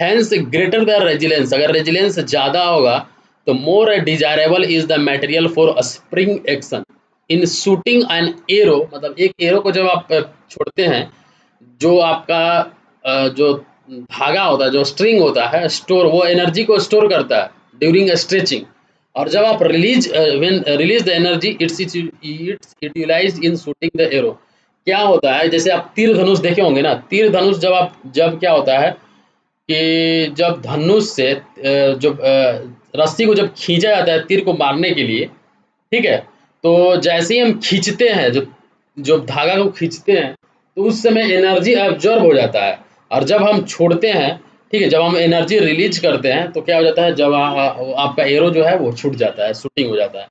Hence greater the resilience, अगर resilience ज़्यादा होगा तो more desirable is the material for spring action in shooting an arrow. मतलब एक arrow को जब आप छोड़ते हैं, जो आपका जो धागा होता है, जो स्ट्रिंग होता है, स्टोर वो एनर्जी को स्टोर करता है ड्यूरिंग स्ट्रेचिंग, और जब आप when release the energy it's utilized in shooting the arrow. क्या होता है, जैसे आप तीर धनुष देखे होंगे ना, तीर धनुष जब क्या होता है कि जब धनुष से जब रस्सी को जब खींचा जाता है तीर को मारने के लिए, ठीक है, तो जैसे ही हम खींचते हैं, जो धागा को खींचते हैं तो उस समय एनर्जी एब्जॉर्ब हो जाता है, और जब हम छोड़ते हैं, ठीक है, जब हम एनर्जी रिलीज करते हैं तो क्या हो जाता है, जब आपका एरो जो है वो छूट जाता है, शूटिंग हो जाता है।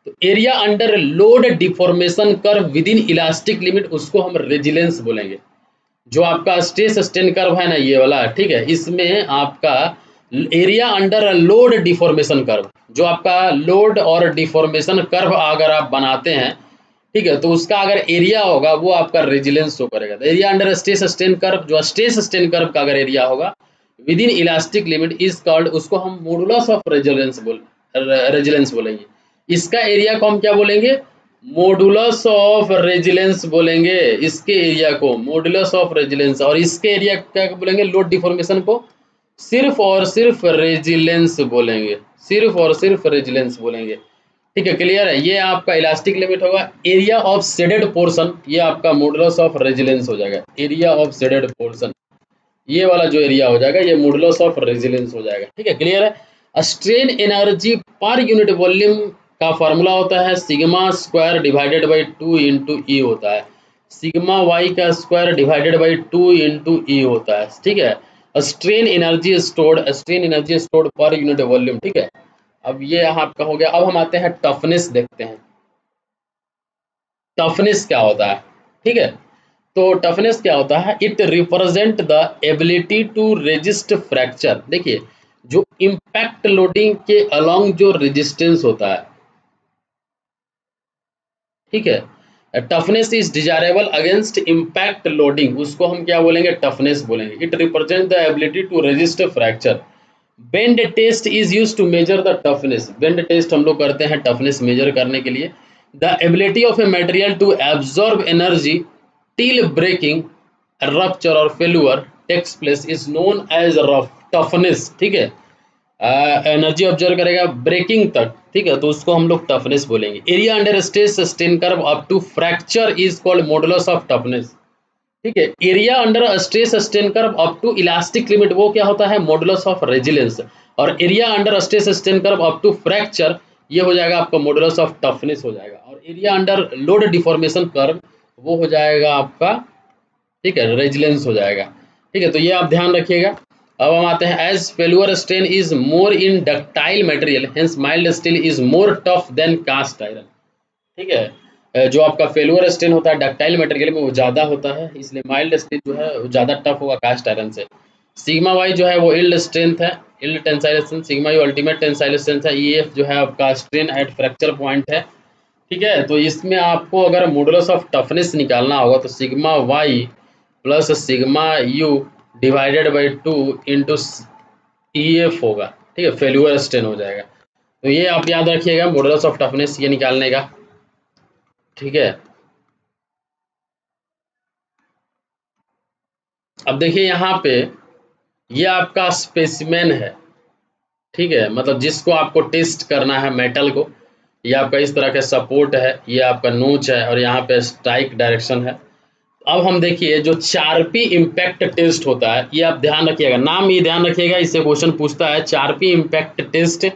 तो area under load deformation curve with in elastic limit, उसको हम रेजिलेंस बोलेंगे। जो आपका स्ट्रेस स्ट्रेन कर्व है ना ये वाला, ठीक है, इसमें आपका area under load deformation curve, जो आपका लोड और डिफॉर्मेशन कर्व अगर आप बनाते हैं, ठीक है, तो उसका अगर एरिया होगा वो आपका रेजिलेंस शो करेगा। तो area under stress strain curve, जो स्ट्रेस स्ट्रेन कर्व का अगर एरिया होगा with in elastic limit is called, उसको हम मॉडुलस ऑफ रेजिलेंस बोलेंगे। इसका एरिया को हम क्या बोलेंगे, मॉडुलस ऑफ रेजिलेंस बोलेंगे। इसके एरिया को मॉडुलस ऑफ रेजिलेंस, और इसके एरिया क्या बोलेंगे, लोड डिफॉर्मेशन को सिर्फ और सिर्फ रेजिलेंस बोलेंगे, सिर्फ और सिर्फ रेजिलेंस बोलेंगे। ठीक है, क्लियर है। ये आपका इलास्टिक लिमिट होगा। एरिया ऑफ शेडेड पोर्शन, ये आपका मॉडुलस ऑफ रेजिलेंस हो जाएगा। एरिया ऑफ शेडेड पोर्शन, ये वाला जो एरिया हो जाएगा ये मॉडुलस ऑफ रेजिलेंस हो जाएगा। ठीक है, क्लियर है। Strain energy per unit volume का फॉर्मूला होता है sigma square divided by 2 into E होता है। सिग्मा वाई का square divided by 2 into E होता है। ठीक है, strain energy stored per unit volume. ठीक है, अब ये यहाँ आपका हो गया। अब हम आते हैं टफनेस, देखते हैं टफनेस क्या होता है। ठीक है, तो टफनेस क्या होता है, it represent the ability to resist fracture. देखिए, जो इम्पैक्ट लोडिंग के अलोंग जो रेजिस्टेंस होता है, ठीक है, toughness is desirable against impact loading, उसको हम क्या बोलेंगे, टफनेस बोलेंगे। It represent the ability to resist fracture. Bend test is use to measure the toughness. Bend test हम लोग करते हैं टफनेस मेजर करने के लिए। The ability of a material to absorb energy till breaking, rupture और failure takes place is known as rough toughness. ठीक है, एनर्जी ऑब्जर्व करेगा ब्रेकिंग तक, ठीक है, तो उसको हम लोग टफनेस बोलेंगे। Area under stress strain curve up to fracture is called modulus of toughness. ठीक है, area under stress strain curve up to elastic limit, वो क्या होता है, मॉडुलस ऑफ रेजिलेंस। और area under stress strain curve up to fracture, ये हो जाएगा आपका मॉडुलस ऑफ टफनेस हो जाएगा। और area under load deformation curve, वो हो जाएगा आपका, ठीक है, रेजिलेंस हो जाएगा। ठीक है, तो ये आप ध्यान रखिएगा। अब हम आते हैं, as failure strain is more in ductile material hence mild steel is more tough than cast iron. ठीक है, जो आपका फेल्यूर स्ट्रेन होता है डक्टाइल मटेरियल में वो ज़्यादा होता है, इसलिए माइल्ड स्टील जो है वो ज़्यादा टफ होगा कास्ट आयरन से। सिग्मा वाई जो है वो इल्ड स्ट्रेंथ है, yield tensile strength. Sigma U ultimate tensile strength है। ई एफ जो है आपका स्ट्रेन एट फ्रैक्चर पॉइंट है। ठीक है, तो इसमें आपको अगर मॉडुलस ऑफ टफनेस निकालना होगा तो sigma Y plus sigma U divided by 2 into E F होगा। ठीक है, फेल्यूर स्ट्रेन हो जाएगा। तो ये आप याद रखिएगा मॉडुलस ऑफ टफनेस ये निकालने का। ठीक है, अब देखिए यहाँ पे ये आपका स्पेसिमेन है। ठीक है, मतलब जिसको आपको टेस्ट करना है मेटल को, ये आपका इस तरह का सपोर्ट है, ये आपका नोच है और यहाँ पे स्ट्राइक डायरेक्शन है। अब हम देखिए जो 4P इम्पैक्ट टेस्ट होता है, ये आप ध्यान रखिएगा, नाम ये ध्यान रखिएगा, इससे क्वेश्चन पूछता है। 4P impact test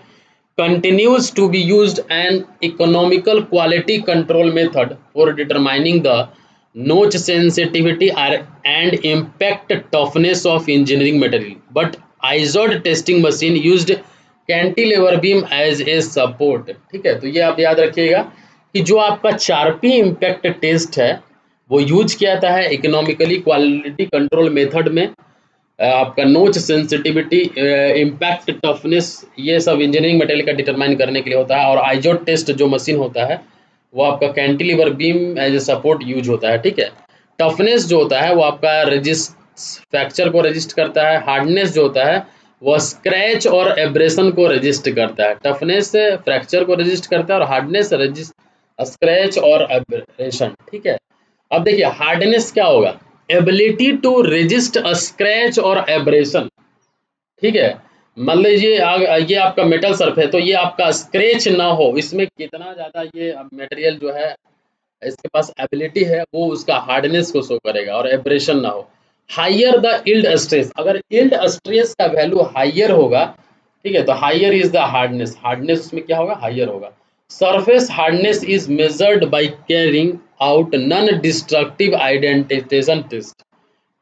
continues to be used an economical quality control method for determining the notch sensitivity and impact toughness of engineering material, but ISOD testing machine used cantilever beam as a support। ठीक है, तो ये आप याद रखिएगा कि जो आपका 4P इम्पैक्ट टेस्ट है वो यूज किया जाता है इकोनॉमिकली क्वालिटी कंट्रोल मेथड में। आपका नोच सेंसिटिविटी, इम्पैक्ट टफनेस, ये सब इंजीनियरिंग मटेरियल का डिटरमाइन करने के लिए होता है। और आइजोड टेस्ट जो मशीन होता है वो आपका cantilever beam as a support use होता है। ठीक है, टफनेस जो होता है वो आपका रजिस्ट फ्रैक्चर को रजिस्ट करता है। हार्डनेस जो होता है वो स्क्रैच और एब्रेशन को रजिस्ट करता है। टफनेस फ्रैक्चर को रजिस्ट करता है और हार्डनेस स्क्रैच और एब्रेशन। ठीक है, अब देखिए हार्डनेस क्या होगा, एबिलिटी टू रेजिस्ट स्क्रैच और एब्रेशन। ठीक है, मान लीजिए ये आपका मेटल सर्फ है तो ये आपका स्क्रैच ना हो, इसमें कितना ज़्यादा ये मटेरियल जो है इसके पास एबिलिटी है वो उसका हार्डनेस को शो करेगा और एब्रेशन ना हो। हाइयर द यील्ड स्ट्रेस, अगर यील्ड स्ट्रेस का वैल्यू हाइयर होगा, ठीक है, तो higher is the hardness, hardness उसमें क्या होगा, हाइयर होगा। Surface hardness is measured by carrying out non destructive identification test.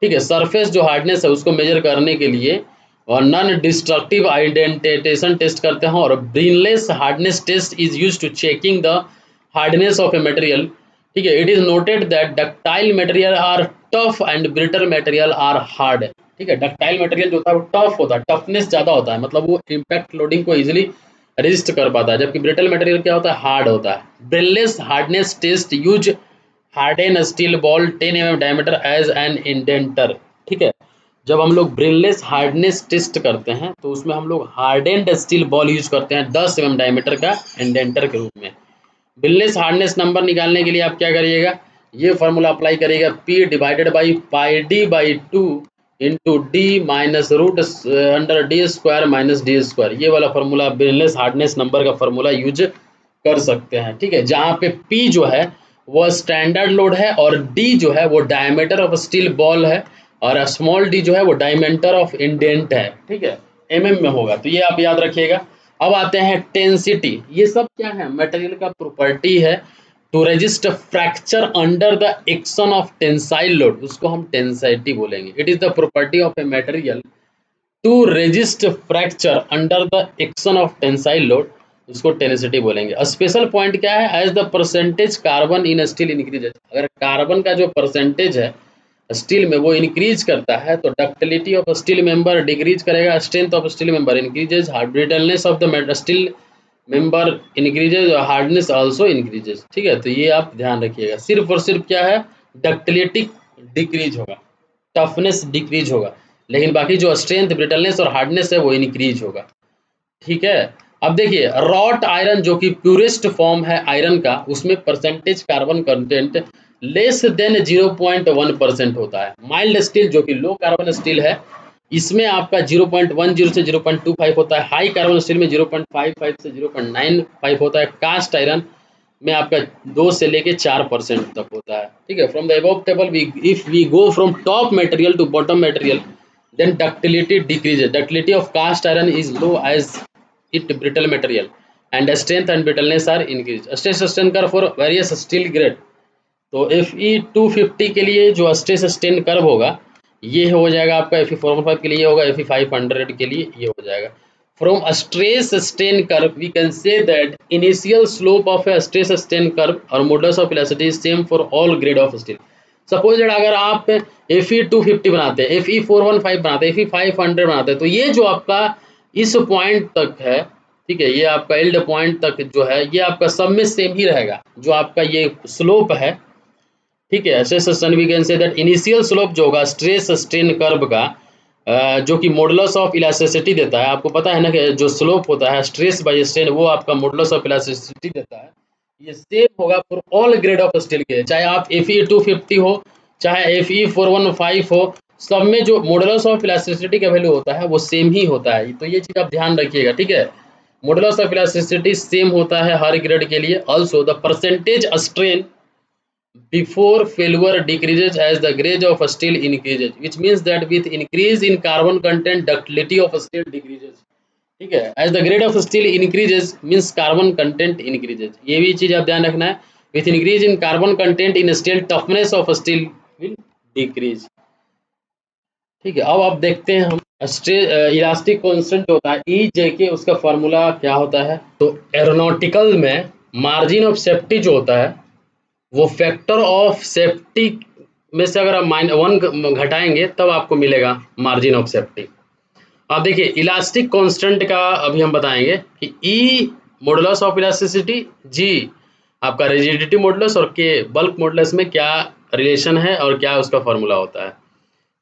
ठीक है, सरफेस जो हार्डनेस है उसको मेजर करने के लिए और नॉन डिस्ट्रक्टिव आइडेंटिटेशन टेस्ट करते हैं, और Brinell hardness test is use to checking the hardness of a material. ठीक है, it is noted that ductile material are tough and brittle material are hard. ठीक है, डक्टाइल मटेरियल जो होता है वो टफ होता है, टफनेस ज़्यादा होता है, मतलब वो इम्पैक्ट लोडिंग को इजिली रेजिस्ट कर पाता है, जबकि ब्रिटल मटेरियल क्या होता है, हार्ड होता है। Brinell hardness test use harden steel ball 10 mm diameter as an indenter. ठीक है, जब हम लोग ब्रेनलेस हार्डनेस टेस्ट करते हैं तो उसमें हम लोग हार्डेंड स्टील बॉल यूज करते हैं 10 mm डायमीटर का इंडेंटर के रूप में। ब्रेनलेस हार्डनेस नंबर निकालने के लिए आप क्या करिएगा, ये फार्मूला अप्लाई करिएगा, P divided by pi D by 2 into D minus root under D square minus D square. ये वाला फार्मूला ब्रेनलेस हार्डनेस नंबर का फार्मूला यूज कर सकते हैं। ठीक है, जहाँ पे P जो है वो स्टैंडर्ड लोड है और D जो है वो डायमीटर ऑफ स्टील बॉल है और स्मॉल d जो है वो डायमीटर ऑफ इंडेंट है। ठीक है, mm में होगा, तो ये आप याद रखिएगा। अब आते हैं टेंसिटी, ये सब क्या है, मटेरियल का प्रॉपर्टी है to resist fracture under the action of tensile load, उसको हम टेंसिटी बोलेंगे। It is the property of a material to resist fracture under the action of tensile load, उसको टेंसिटी बोलेंगे। स्पेशल पॉइंट क्या है, as the percentage carbon in steel increases, अगर carbon का जो परसेंटेज है स्टील में वो इंक्रीज करता है तो ductility of steel member decrease करेगा, strength of steel member increases, brittleness of the steel member increases, hardness also increases. ठीक है, तो ये आप ध्यान रखिएगा, सिर्फ और सिर्फ क्या है, डक्टिलिटी डिक्रीज होगा, टफनेस डिक्रीज होगा, लेकिन बाकी जो स्ट्रेंथ ब्रिटलनेस और हार्डनेस है वो इंक्रीज होगा। ठीक है, अब देखिए रॉट आयरन जो कि प्यूरेस्ट फॉर्म है आयरन का, उसमें percentage carbon content less than 0.1% होता है। माइल्ड स्टील जो कि लो कार्बन स्टील है, इसमें आपका 0.10 से 0.25 होता है। हाई कार्बन स्टील में 0.55 से 0.95 होता है। कास्ट आयरन में आपका 2 से लेके 4% तक होता है। ठीक है, from the above table if we go from top material to bottom material then ductility decreases. Ductility of cast iron is low as it brittle material and strength and brittleness are increased. Stress strain curve for various steel grade, तो Fe 250 के लिए जो stress strain curve होगा ये हो जाएगा आपका, Fe 415 के लिए होगा, Fe 500 के लिए ये हो जाएगा। From stress strain curve we can say that initial slope of a stress strain curve और modulus of elasticity is same for all grade of steel. Suppose अगर आप Fe 250 बनाते हैं, Fe 415 बनाते हैं, Fe 500 बनाते हैं, तो ये जो आपका इस पॉइंट तक है, ठीक है, ये आपका एल्ड पॉइंट तक जो है ये आपका सब में सेम ही रहेगा, जो आपका ये स्लोप है। ठीक है, stress strain we can say that initial slope जो होगा स्ट्रेस स्ट्रेन कर्व का जो कि मॉडुलस ऑफ इलास्टिसिटी देता है, आपको पता है ना कि जो स्लोप होता है स्ट्रेस बाय स्ट्रेन वो आपका मॉडुलस ऑफ इलास्टिसिटी देता है। ये सेम होगा for all grade of steel के, चाहे आप Fe 250 हो चाहे Fe 415 हो, सब में जो मॉडुलस ऑफ इलास्टिसिटी का वैल्यू होता है वो सेम ही होता है। तो ये चीज़ आप ध्यान रखिएगा। ठीक है, मॉडुलस ऑफ इलास्टिसिटी सेम होता है हर ग्रेड के लिए। Also the percentage strain before failure decreases as the grade of steel increases, which means that with increase in carbon content ductility of steel decreases। ठीक है, as the grade of steel increases means carbon content increases, ये भी चीज आप ध्यान रखना है। with increase in carbon content in steel toughness of steel will decrease। ठीक है, अब आप देखते हैं हम इलास्टिक कांस्टेंट होता है ई जे के, उसका फार्मूला क्या होता है। तो एरोनॉटिकल में मार्जिन ऑफ सेफ्टी जो होता है वो फैक्टर ऑफ सेफ्टी में से अगर आप -1 घटाएंगे तब आपको मिलेगा मार्जिन ऑफ सेफ्टी। अब देखिए इलास्टिक कांस्टेंट का अभी हम बताएंगे कि ई मॉडुलस ऑफ इलास्टिसिटी, जी आपका रिजिडिटी मॉडुलस और के बल्क मॉडुलस में क्या रिलेशन है और क्या उसका फॉर्मूला होता है।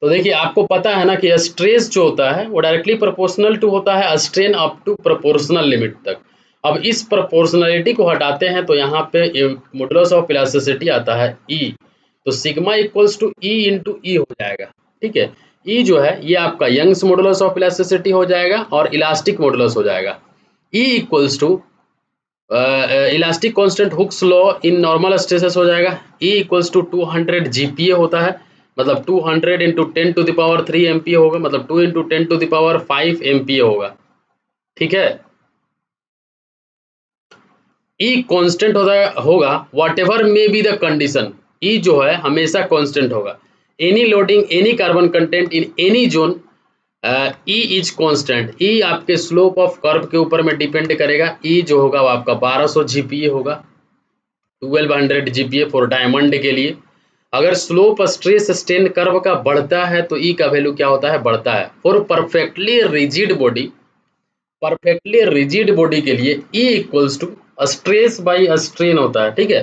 तो देखिए आपको पता है ना कि स्ट्रेस जो होता है वो डायरेक्टली प्रोपोर्शनल टू होता है strain up to proportional limit तक। अब इस प्रोपोर्शनलिटी को हटाते हैं तो यहाँ पे मॉडुलस ऑफ इलास्टिसिटी आता है ई, तो sigma equals to E into E हो जाएगा। ठीक है, ई जो है ये आपका यंग्स मॉडुलस ऑफ इलास्टिसिटी हो जाएगा और इलास्टिक मॉडुलस हो जाएगा। E equals to elastic constant Hooke's law in normal stresses हो जाएगा। ई इक्वल्स टू 200 GPa होता है, मतलब 200 इंटू 10⁻³ MPa होगा, मतलब 2 इंटू 10⁵ MPa होगा। ठीक है, ई कांस्टेंट होगा whatever may be the condition, E जो है हमेशा कांस्टेंट होगा। Any loading any carbon content in any zone, E is constant. E आपके स्लोप ऑफ कर्व के ऊपर में डिपेंड करेगा। ई जो होगा वो आपका 1200 जीपीए होगा, 1200 जीपीए फॉर डायमंड के लिए। अगर स्लोप स्ट्रेस स्ट्रेन कर्व का बढ़ता है तो ई का वैल्यू क्या होता है, बढ़ता है। For perfectly rigid body, perfectly rigid body के लिए E equals to stress by strain होता है, ठीक है।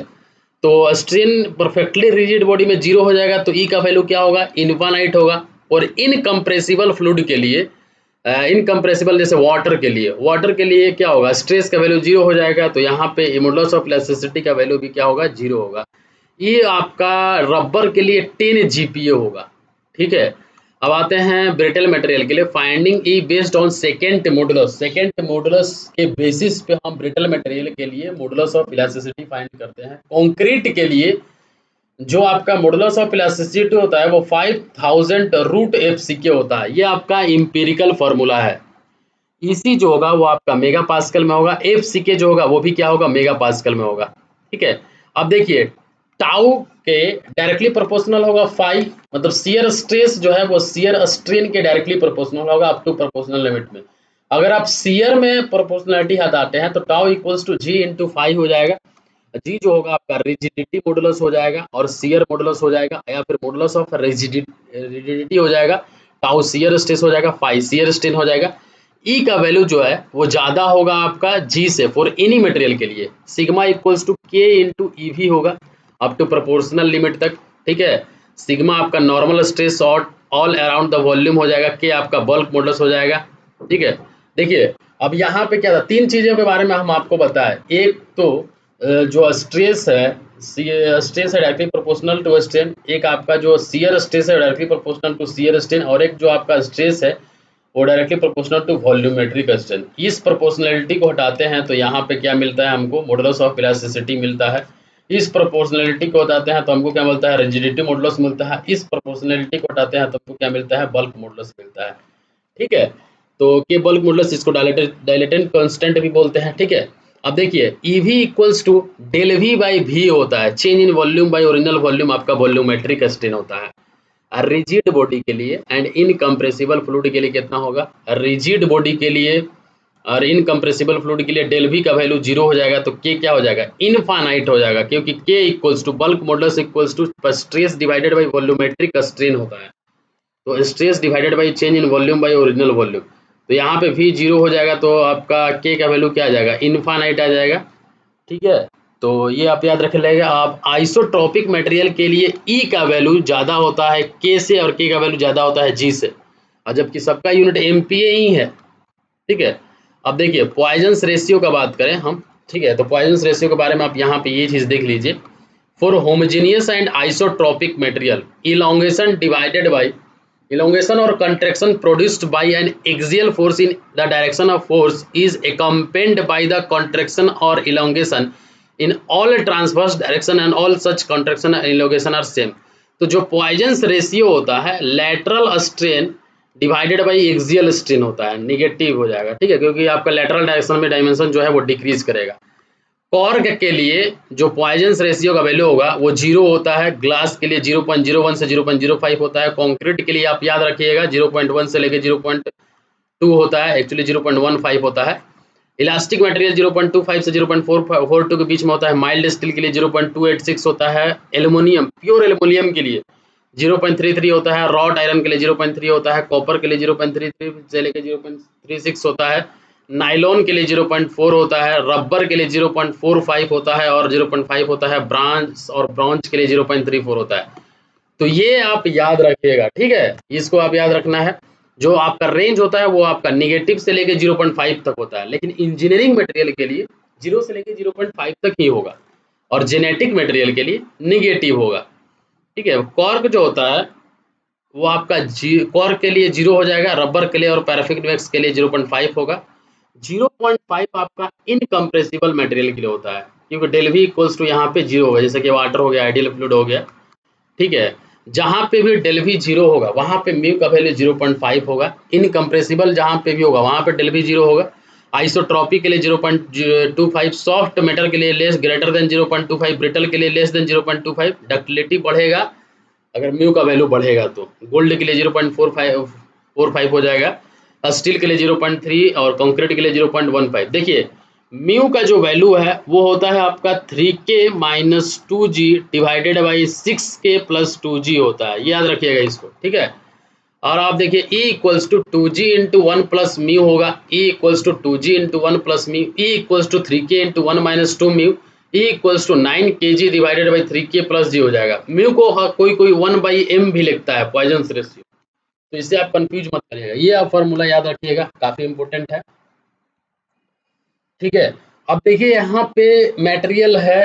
तो स्ट्रेन परफेक्टली रिजिड बॉडी में 0 हो जाएगा तो ई का वैल्यू क्या होगा, इनफाइनाइट होगा। और इनकम्प्रेसिबल फ्लूइड के लिए, इनकम्प्रेसिबल जैसे वाटर के लिए क्या होगा, स्ट्रेस का वैल्यू 0 हो जाएगा तो यहाँ पे मॉडुलस ऑफ इलास्टिसिटी का वैल्यू भी क्या होगा, 0 होगा। ये आपका रबर के लिए 10 जीपीए होगा, ठीक है। अब आते हैं ब्रिटल मटेरियल के लिए। Finding E based on second modulus के बेसिस पे हम ब्रिटल मटेरियल के लिए मॉडुलस ऑफ इलास्टिसिटी फाइंड करते हैं। कंक्रीट के लिए जो आपका मॉडुलस ऑफ इलास्टिसिटी होता है वो 5000 रूट एफ सी के होता है। ये आपका इम्पीरिकल फार्मूला है। ईसी जो होगा वो आपका मेगा पास्कल में होगा, एफ सी के जो होगा वो भी क्या होगा, मेगा पास्कल में होगा, ठीक है। अब देखिए टाउ के डायरेक्टली प्रोपोर्शनल होगा फाई, मतलब शियर स्ट्रेस जो है वो शियर स्ट्रेन के डायरेक्टली प्रोपोर्शनल होगा अप टू प्रोपोर्शनल लिमिट में। अगर आप शियर में प्रोपोर्शनलिटी हटाते हैं तो tau equals to G into phi हो जाएगा। जी जो होगा आपका रिजिडिटी मॉडुलस हो जाएगा और शियर मॉडुलस हो जाएगा, या फिर मॉडुलस ऑफ रिजिडिटी हो जाएगा। टाउ शियर स्ट्रेस हो जाएगा, फाई शियर स्ट्रेन हो जाएगा। ई का वैल्यू जो है वो ज़्यादा होगा आपका जी से फॉर एनी मटेरियल के लिए। सिग्मा इक्वल्स टू के इंटू ई भी होगा अप टू प्रोपोर्शनल लिमिट तक, ठीक है। सिग्मा आपका नॉर्मल स्ट्रेस और ऑल अराउंड द वॉल्यूम हो जाएगा, के आपका बल्क मॉडुलस हो जाएगा, ठीक है। देखिए अब यहाँ पे क्या था, तीन चीज़ों के बारे में हम आपको बताएं। एक तो जो स्ट्रेस है, स्ट्रेस है डायरेक्टली प्रोपोर्शनल टू स्ट्रेन। एक आपका जो शियर स्ट्रेस है directly proportional to shear strain. और एक जो आपका स्ट्रेस है वो directly proportional to volumetric strain. इस प्रोपोर्शनलिटी को हटाते हैं तो यहाँ पे क्या मिलता है हमको, मॉडुलस ऑफ इलास्टिसिटी मिलता है। इस प्रोपोर्शनलिटी को हटाते हैं तो हमको क्या मिलता है, रिजिडिटी मॉडुलस मिलता है। इस प्रोपोर्शनलिटी को हटाते हैं तो हमको क्या मिलता है, बल्क मॉडुलस मिलता है, ठीक है। तो के बल्क मॉडुलस, इसको डायलेटेंट कांस्टेंट भी बोलते हैं, ठीक है। अब देखिए EV equals to del we by भी होता है, change in volume by original volume आपका वॉल्यूमेट्रिक स्ट्रेन होता है। रिजिड बॉडी के लिए एंड इनकम्प्रेसिबल फ्लूइड के लिए कितना होगा, रिजिड बॉडी के लिए और इनकम्प्रेसिबल फ्लूइड के लिए डेल वी का वैल्यू 0 हो जाएगा तो के क्या हो जाएगा, इनफाइनाइट हो जाएगा, क्योंकि K equals to bulk modulus equals to stress divided by volumetric strain होता है। तो stress divided by change in volume by original volume. तो यहाँ पे भी 0 हो जाएगा तो आपका के का वैल्यू क्या आ जाएगा, इनफाइनाइट आ जाएगा, ठीक है। तो ये आप याद रख लेगा। आप आइसोट्रोपिक मटेरियल के लिए ई का वैल्यू ज़्यादा होता है के से और के का वैल्यू ज़्यादा होता है जी से, और जबकि सबका यूनिट एमपीए ही है, ठीक है। अब देखिए पॉइजन्स रेशियो का बात करें हम, ठीक है। तो पॉइजन्स रेशियो के बारे में आप यहाँ पे ये चीज़ देख लीजिए। For homogeneous and isotropic material, elongation divided by elongation or contraction produced by an axial force in the direction of force is accompanied by the contraction or elongation in all transverse direction and all such contraction and elongation are same। तो जो poisons ratio होता है lateral strain divided by axial strain होता है, negative हो जाएगा, ठीक है, क्योंकि आपका लैटरल डायरेक्शन में डायमेंशन जो है वो डिक्रीज करेगा। कॉर्क के लिए जो पॉइजन्स रेशियो का वैल्यू होगा वो 0 होता है, ग्लास के लिए 0.01 से 0.05 होता है, कंक्रीट के लिए आप याद रखिएगा 0.1 से लेकर 0.2 होता है, एक्चुअली 0.15 होता है। इलास्टिक मटेरियल 0.25 से 0.442 के बीच में होता है। माइल्ड स्टील के लिए 0.286 होता है। एल्युमिनियम, प्योर एल्युमिनियम के लिए 0.33 होता है। रॉट आयरन के लिए 0.3 होता है। कॉपर के लिए 0.33 से लेकर 0.36 होता है। नाइलॉन के लिए 0.4 होता है। रबर के लिए 0.45 होता है और 0.5 होता है। ब्रांज और ब्रॉन्ज के लिए 0.34 होता है। तो ये आप याद रखिएगा, ठीक है, इसको आप याद रखना है। जो आपका रेंज होता है वो आपका निगेटिव से लेके 0.5 तक होता है, लेकिन इंजीनियरिंग मटेरियल के लिए 0 से लेके 0.5 तक ही होगा और जेनेटिक मटेरियल के लिए निगेटिव होगा, ठीक है। कॉर्क जो होता है वो आपका कॉर्क के लिए 0 हो जाएगा, रबर के लिए और पैराफिन वैक्स के लिए 0.5 होगा। 0.5 आपका इनकम्प्रेसिबल मटेरियल के लिए होता है, क्योंकि डेल वी इक्वल्स टू यहाँ पे 0 होगा, जैसे कि वाटर हो गया, आइडियल फ्लूइड हो गया, ठीक है। जहाँ पे भी डेल वी 0 होगा वहाँ पे म्यू का वैल्यू 0.5 होगा। इनकम्प्रेसिबल जहाँ पे भी होगा वहाँ पे डेल वी 0 होगा। आइसोट्रॉपिक के लिए 0.25, सॉफ्ट मेटल के लिए लेस ग्रेटर देन 0.25, ब्रिटल के लिए लेस देन 0.25। डक्टिलिटी बढ़ेगा अगर म्यू का वैल्यू बढ़ेगा तो गोल्ड के लिए 0.45 हो जाएगा, स्टील के लिए 0.3 और कंक्रीट के लिए 0.15। देखिए म्यू का जो वैल्यू है वो होता है आपका 3k minus 2g divided by 6k plus 2g होता है, याद रखिएगा इसको, ठीक है। और आप देखिए E equals to 2g into 1 plus mu होगा, E equals to 2g into 1 plus mu, E equals to 3k into 1 minus 2 mu, E equals to 9kg divided by 3k plus G हो जाएगा। म्यू को कोई 1/m भी लिखता है, poisons ratio, तो इससे आप कंफ्यूज मत करिएगा, ये आप फॉर्मूला याद रखिएगा, काफी इंपॉर्टेंट है, ठीक है। अब देखिए यहाँ पे मटेरियल है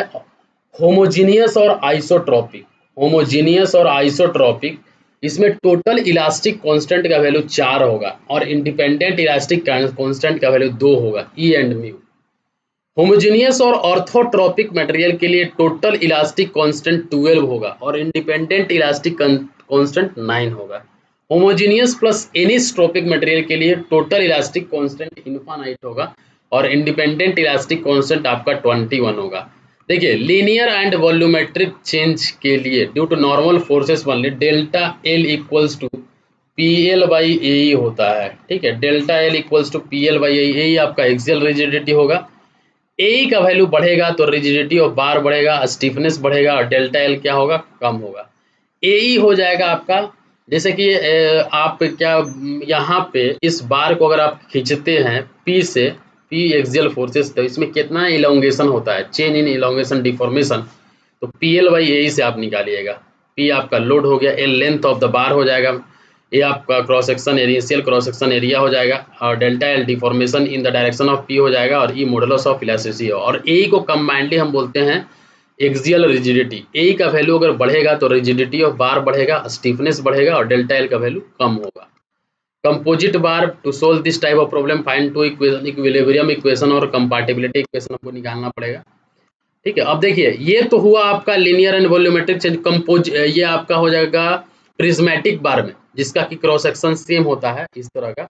होमोजीनियस और आइसोट्रोपिक, होमोजीनियस और आइसोट्रोपिक, इसमें टोटल इलास्टिक कांस्टेंट का वैल्यू 4 होगा और इंडिपेंडेंट इलास्टिक कांस्टेंट का वैल्यू 2 होगा, ई एंड म्यू। होमोजीनियस और ऑर्थोट्रोपिक मटेरियल के लिए टोटल इलास्टिक कांस्टेंट 12 होगा और इंडिपेंडेंट इलास्टिक कांस्टेंट 9 होगा। होमोजीनियस प्लस एनिसोट्रोपिक मटेरियल के लिए टोटल इलास्टिक कांस्टेंट इनफाइनाइट होगा और इंडिपेंडेंट इलास्टिक कांस्टेंट आपका 21 होगा। देखिए लीनियर एंड वॉल्यूमेट्रिक चेंज के लिए due to normal forces only delta L equals to P L by A होता है, ठीक है। Delta L equals to P L by A आपका एक्सियल रिजिडिटी होगा। ए का वैल्यू बढ़ेगा तो रिजिडिटी ऑफ बार बढ़ेगा, स्टिफनेस बढ़ेगा और डेल्टा एल क्या होगा, कम होगा। ए हो जाएगा आपका, जैसे कि आप क्या यहाँ पे इस बार को अगर आप खींचते हैं पी से, पी एक्सियल फोर्सेस, तो इसमें कितना इलोंगेशन होता है, चेंज इन इलोंगेशन डिफॉर्मेशन, तो पी एल बाई ए से आप निकालिएगा। पी आपका लोड हो गया, एल लेंथ ऑफ द बार हो जाएगा, ये आपका cross section area, initial cross section area हो जाएगा और delta L deformation in the direction of P हो जाएगा और ई मॉडुलस ऑफ इलास्टिसिटी और ए को कंबाइंडली हम बोलते हैं एक्सियल रिजिडिटी। ए का वैल्यू अगर बढ़ेगा तो रिजिडिटी ऑफ बार बढ़ेगा, स्टिफनेस बढ़ेगा और डेल्टा एल का वैल्यू कम होगा। Composite bar, to solve this type of problem find two equation, equilibrium equation और कंपैटिबिलिटी इक्वेशन आपको निकालना पड़ेगा, ठीक है। अब देखिए ये तो हुआ आपका लीनियर एंड वॉल्यूमेट्रिक चेंज। ये आपका हो जाएगा प्रिज्मेटिक बार में, जिसका कि क्रॉस सेक्शन सेम होता है इस तरह का,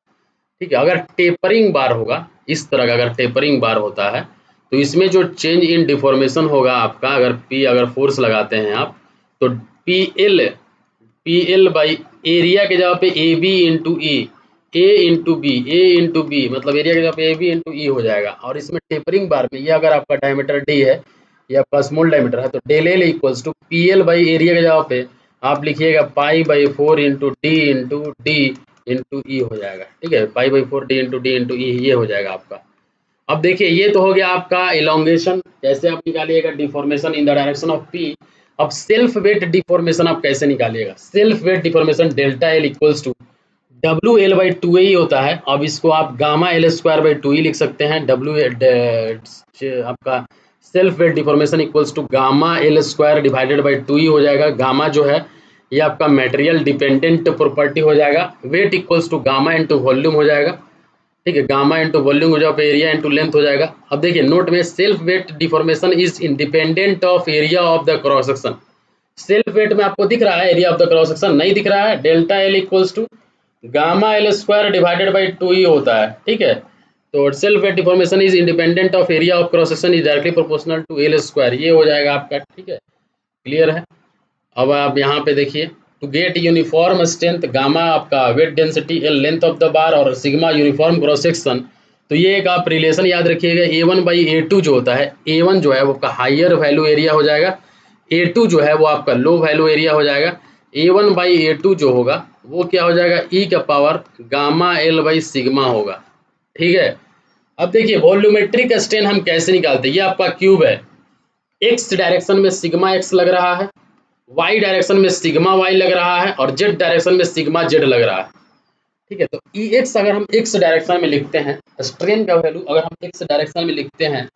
ठीक है। अगर टेपरिंग बार होगा इस तरह का, अगर टेपरिंग बार होता है तो इसमें जो चेंज इन डिफॉर्मेशन होगा आपका, अगर पी अगर फोर्स लगाते हैं आप तो पी एल बाई एरिया के जगह पे A B into E, A into B मतलब एरिया के जगह पे ए बी इंटू ई हो जाएगा। और इसमें टेपरिंग बार में ये अगर आपका डायमीटर डी है, ये आपका स्मॉल डायमीटर है, तो del L equals to P L by area के जगह पे आप लिखिएगा pi by 4 into D into E हो जाएगा, ठीक है। Pi by 4 D into E ये हो जाएगा आपका। अब देखिए ये तो हो गया आपका इलोंगेशन, कैसे आप निकालिएगा deformation in the direction of P. अब सेल्फ वेट डिफॉर्मेशन आप कैसे निकालिएगा, self weight deformation delta L equals to W L by 2 ही होता है। अब इसको आप गामा एल स्क्वायर बाई 2 ही लिख सकते हैं। आपका self weight deformation equals to gamma L square divided by 2 ही हो जाएगा। गामा जो है ये आपका मटेरियल डिपेंडेंट प्रॉपर्टी हो जाएगा। Weight equals to gamma into volume हो जाएगा, ठीक है। गामा इंटू वॉल्यूम हो जाएगा, एरिया इंटू लेंथ हो जाएगा। अब देखिए नोट में self weight deformation is independent of area of the cross section. Self weight में आपको दिख रहा है, area of the cross section नहीं दिख रहा है। Delta L equals to gamma L square divided by 2 ही होता है, ठीक है। तो self weight deformation is independent of area of cross section is directly proportional to L square, ये हो जाएगा आपका, ठीक है। क्लियर है। अब आप यहाँ पे देखिए to get uniform strength, gamma आपका weight density, L length of the bar और सिग्मा यूनिफॉर्म क्रॉस सेक्शन, तो ये एक आप रिलेशन याद रखिएगा। A1 बाई A2 जो होता है, A1 जो है वो आपका हायर वैल्यू एरिया हो जाएगा, A2 जो है वो आपका लो वैल्यू एरिया हो जाएगा। A1 बाई A2 जो होगा वो क्या हो जाएगा, ई का power gamma L by sigma होगा, ठीक है। अब देखिए वॉल्यूमेट्रिक स्ट्रेन हम कैसे निकालते हैं, ये आपका क्यूब है, एक्स डायरेक्शन में सिग्मा एक्स लग रहा है, वाई डायरेक्शन में सिग्मा वाई लग रहा है और जेड डायरेक्शन में सिग्मा जेड लग रहा है, ठीक है। तो ई एक्स अगर हम एक्स डायरेक्शन में लिखते हैं, स्ट्रेन का वैल्यू अगर हम एक्स डायरेक्शन में लिखते हैं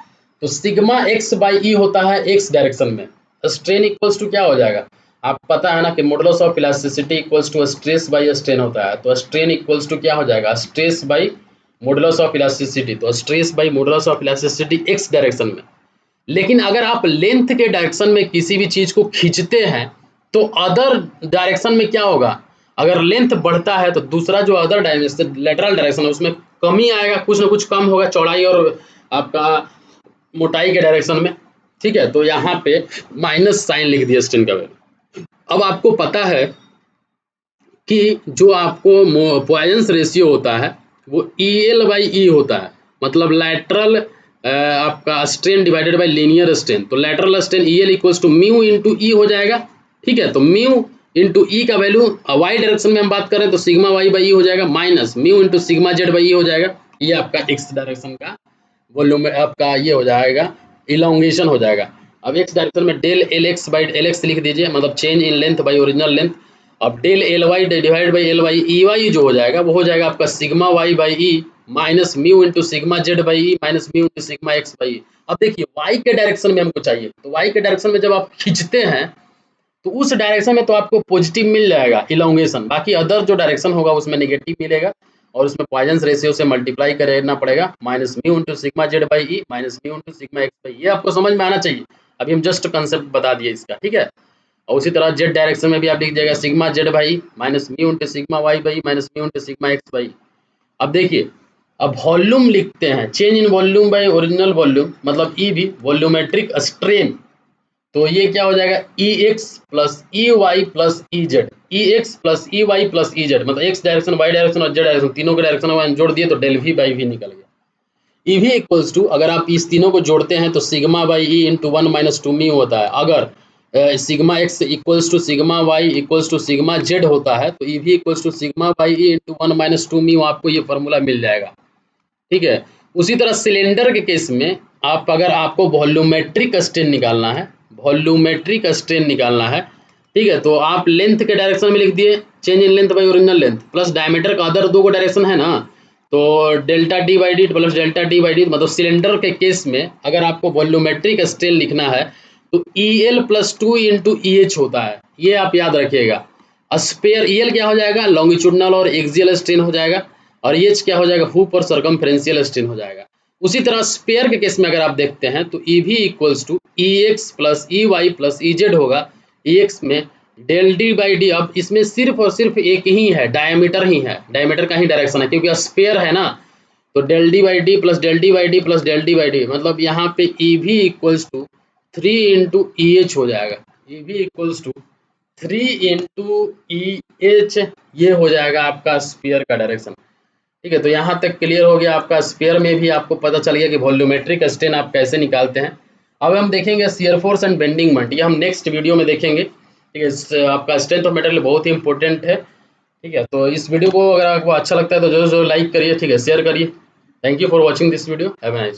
तो सिग्मा एक्स बाई ई होता है एक्स डायरेक्शन में। स्ट्रेन इक्वल्स टू क्या हो जाएगा, आप पता है ना कि modulus of elasticity equals to stress by strain होता है, तो स्ट्रेन इक्वल्स टू क्या हो जाएगा, stress by modulus of elasticity. तो stress by modulus of elasticity X direction में। लेकिन अगर आप लेंथ के डायरेक्शन में किसी भी चीज को खींचते हैं तो अदर डायरेक्शन में क्या होगा, अगर लेंथ बढ़ता है तो दूसरा जो अदर डायरेक्शन लेटरल डायरेक्शन है उसमें कमी आएगा, कुछ ना कुछ कम होगा चौड़ाई और आपका मोटाई के डायरेक्शन में, ठीक है। तो यहाँ पे माइनस साइन लिख दिया स्ट्रेन का वैल्यू, अब आपको पता है कि जो आपको पॉइजंस रेशियो होता है वो EL/E होता है, मतलब लैटरल आपका strain divided by linear strain. तो lateral strain EL equals to mu into E हो जाएगा, ठीक है। तो म्यू इंटू ई का वैल्यू वाई डायरेक्शन में हम बात करें तो सिग्मा वाई बाई ई हो जाएगा, minus mu into sigma Z by E हो जाएगा। ये आपका एक्स डायरेक्शन का वॉल्यूम आपका ये हो जाएगा, इलोंगेशन हो जाएगा। अब एक्स डायरेक्शन में del L X by L X लिख दीजिए, मतलब change in length by original length. अब del L Y divide by L Y, E Y जो हो जाएगा वो हो जाएगा आपका sigma Y by E minus mu into sigma Z by E minus mu into sigma X by E. अब देखिए वाई के डायरेक्शन में हमको चाहिए, तो वाई के डायरेक्शन में जब आप खींचते हैं तो उस डायरेक्शन में तो आपको पॉजिटिव मिल जाएगा इलोंगेशन, बाकी अदर जो डायरेक्शन होगा उसमें नेगेटिव मिलेगा और उसमें पॉइजंस रेशियो से मल्टीप्लाई करना पड़ेगा, minus mu into sigma Z by E minus mu into sigma X by. ये आपको समझ में आना चाहिए, अभी हम जस्ट कंसेप्ट बता दिए इसका, ठीक है। और उसी तरह जेड डायरेक्शन में भी आप लिख दिएगा sigma Z by minus mu into sigma Y by minus mu into sigma X by. अब देखिए, अब वॉल्यूम लिखते हैं, change in volume by original volume, मतलब ई भी वॉल्यूमेट्रिक स्ट्रेन। तो ये क्या हो जाएगा, E X plus E Y plus E Z, E X plus E Y plus E Z, मतलब एक्स डायरेक्शन वाई डायरेक्शन और जेड डायरेक्शन तीनों के डायरेक्शन जोड़ दिए तो डेल वी बाई वी निकल गया। ई वी इक्वल्स टू, अगर आप इस तीनों को जोड़ते हैं तो sigma by E into one minus two mu होता है। अगर sigma X equals to sigma Y equals to sigma Z होता है तो E we equals to sigma by E into one minus two mu, आपको ये फॉर्मूला मिल जाएगा, ठीक है। उसी तरह सिलेंडर के केस में आप अगर आपको वॉल्यूमेट्रिक स्ट्रेन निकालना है, वॉल्यूमेट्रिक स्ट्रेन निकालना है, ठीक है, तो आप लेंथ के डायरेक्शन में लिख दिए change in length by original length plus diameter का अदर दो को डायरेक्शन है ना, तो delta D by D plus delta D by D, मतलब सिलेंडर के केस में अगर आपको वॉल्यूमेट्रिक स्ट्रेन लिखना है तो EL plus two into E H होता है, ये आप याद रखिएगा। स्पेयर EL क्या हो जाएगा, लॉन्गिट्यूडनल और एक्सियल स्ट्रेन हो जाएगा, और एच क्या हो जाएगा, हुप और सर्कमफ्रेंशियल स्ट्रेन हो जाएगा। उसी तरह स्पेयर के केस में अगर आप देखते हैं तो E we equals to E X plus E Y plus E Z होगा। ई एक्स में डेल डी बाई डी, अब इसमें सिर्फ और सिर्फ एक ही है, डायमीटर ही है, डायमीटर का ही डायरेक्शन है क्योंकि स्पेयर है ना, तो del D by D plus del D by D plus del D by D, मतलब यहाँ पे E we equals to 3 into E H हो जाएगा। E we equals to 3 into E H, ये हो जाएगा आपका स्पेयर का डायरेक्शन, ठीक है। तो यहाँ तक क्लियर हो गया आपका, स्पेयर में भी आपको पता चल गया कि वॉल्यूमेट्रिक स्ट्रेन आप कैसे निकालते हैं। अब हम देखेंगे shear force and bending moment, ये हम नेक्स्ट वीडियो में देखेंगे, ठीक है। आपका स्ट्रेंथ ऑफ मटेरियल बहुत ही इंपॉर्टेंट है, ठीक है। तो इस वीडियो को अगर आपको अच्छा लगता है तो जरूर जरूर लाइक करिए, ठीक है, शेयर करिए। Thank you for watching this video, have a nice.